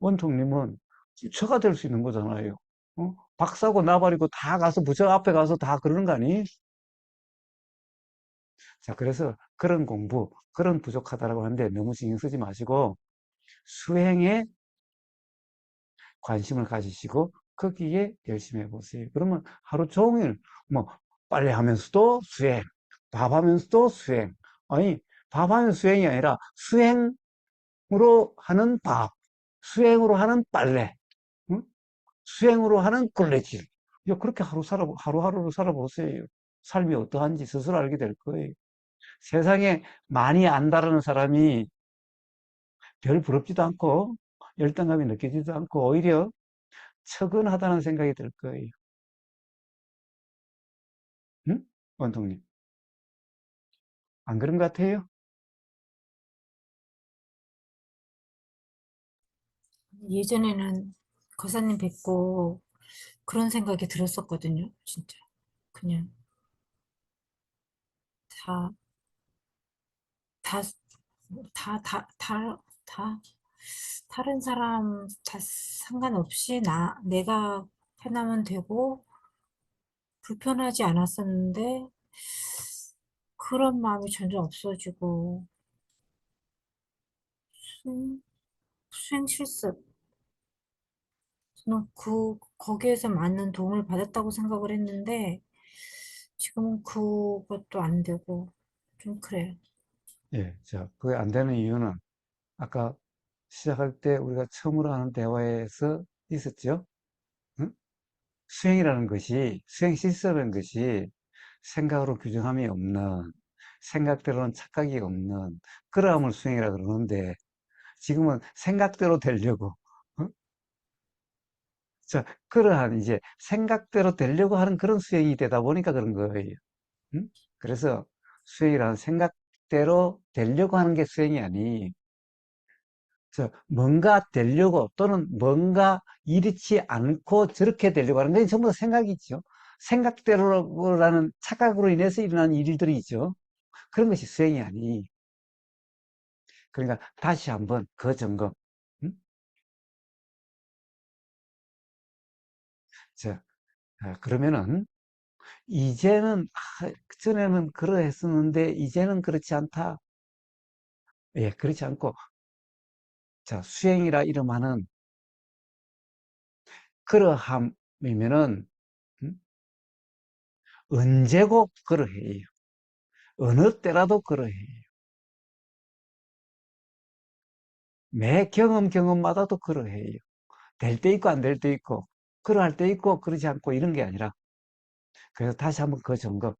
원통님은 부처가 될 수 있는 거잖아요. 박사고 나발이고 다 가서 부처 앞에 가서 다 그러는 거 아니에요? 자, 그래서 그런 공부, 그런 부족하다라고 하는데 너무 신경 쓰지 마시고 수행에 관심을 가지시고 거기에 열심히 해보세요. 그러면 하루 종일 뭐 빨래하면서도 수행, 밥하면서도 수행. 아니, 밥하면 수행이 아니라 수행으로 하는 밥, 수행으로 하는 빨래, 응? 수행으로 하는 걸레질. 그렇게 하루하루를 살아보세요. 삶이 어떠한지 스스로 알게 될 거예요. 세상에 많이 안다라는 사람이 별 부럽지도 않고 열등감이 느껴지지도 않고 오히려 처근하다는 생각이 들 거예요. 응? 원통님. 안 그런 것 같아요? 예전에는 거사님 뵙고 그런 생각이 들었었거든요. 진짜. 그냥 다, 다, 다, 다른 사람 다 상관없이 내가 편하면 되고 불편하지 않았었는데 그런 마음이 점점 없어지고 수행, 수행 실습. 저는 거기에서 많은 도움을 받았다고 생각을 했는데, 지금은 그것도 안 되고, 좀 그래요. 예, 자, 그게 안 되는 이유는 아까 시작할 때 우리가 처음으로 하는 대화에서 있었죠? 응? 수행 실습이라는 것이 생각으로 규정함이 없는, 생각대로는 착각이 없는, 그러함을 수행이라 그러는데, 지금은 생각대로 되려고, 어? 자, 그러한 이제 생각대로 되려고 하는 그런 수행이 되다 보니까 그런 거예요. 응? 그래서 수행이라는 생각대로 되려고 하는 게 수행이 아니, 뭔가 되려고 또는 뭔가 이렇지 않고 저렇게 되려고 하는 건 전부 다 생각이죠. 생각대로라는 착각으로 인해서 일어나는 일들이죠. 그런 것이 수행이 아니. 그러니까 다시 한번 그 점검. 음? 자, 그러면은 이제는 전에는 그러했었는데 이제는 그렇지 않다. 예, 그렇지 않고 자, 수행이라 이름하는 그러함이면은 음? 언제고 그러해요. 어느 때라도 그러해요. 매 경험마다도 그러해요. 될 때 있고 안 될 때 있고 그러할 때 있고 그러지 않고 이런 게 아니라 그래서 다시 한번 그 점검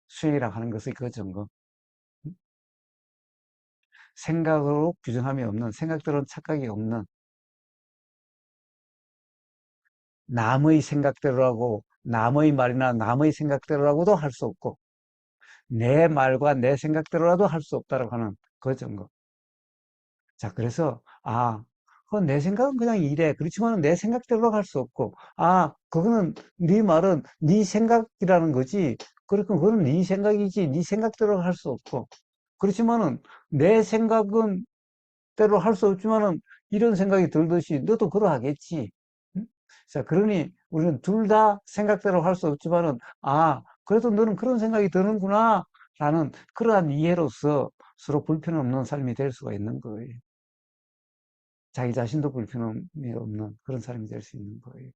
수행이라고 하는 것의 그 점검 생각으로 규정함이 없는 생각대로는 착각이 없는 남의 생각대로라고 남의 말이나 남의 생각대로라고도 할 수 없고 내 말과 내 생각대로라도 할 수 없다라고 하는 그 점검 자 그래서 내 생각은 그냥 이래 그렇지만 내 생각대로 할 수 없고 그거는 네 말은 네 생각이라는 거지 그러니까 그거는 네 생각이지 네 생각대로 할 수 없고 그렇지만은 내 생각은 때로 할 수 없지만은 이런 생각이 들듯이 너도 그러하겠지. 응? 자, 그러니 우리는 둘 다 생각대로 할 수 없지만은 그래도 너는 그런 생각이 드는구나 라는 그러한 이해로서 서로 불편 없는 삶이 될 수가 있는 거예요. 자기 자신도 불편함이 없는 그런 사람이 될 수 있는 거예요.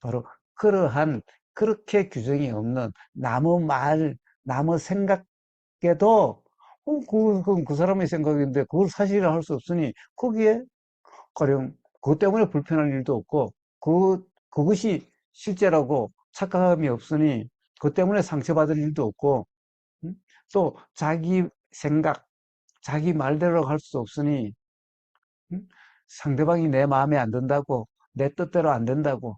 바로 그러한 그렇게 규정이 없는 남의 말, 남의 생각에도 그건 그 사람의 생각인데 그걸 사실이라 할 수 없으니 거기에 가령 그것 때문에 불편할 일도 없고 그것이 실제라고 착각함이 없으니 그것 때문에 상처받을 일도 없고 음? 또 자기 생각, 자기 말대로 할 수 없으니 음? 상대방이 내 마음에 안 든다고 내 뜻대로 안 된다고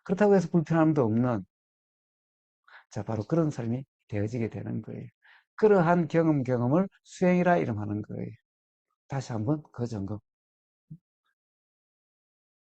그렇다고 해서 불편함도 없는 자 바로 그런 삶이 되어지게 되는 거예요. 그러한 경험을 수행이라 이름하는 거예요. 다시 한번 그 점검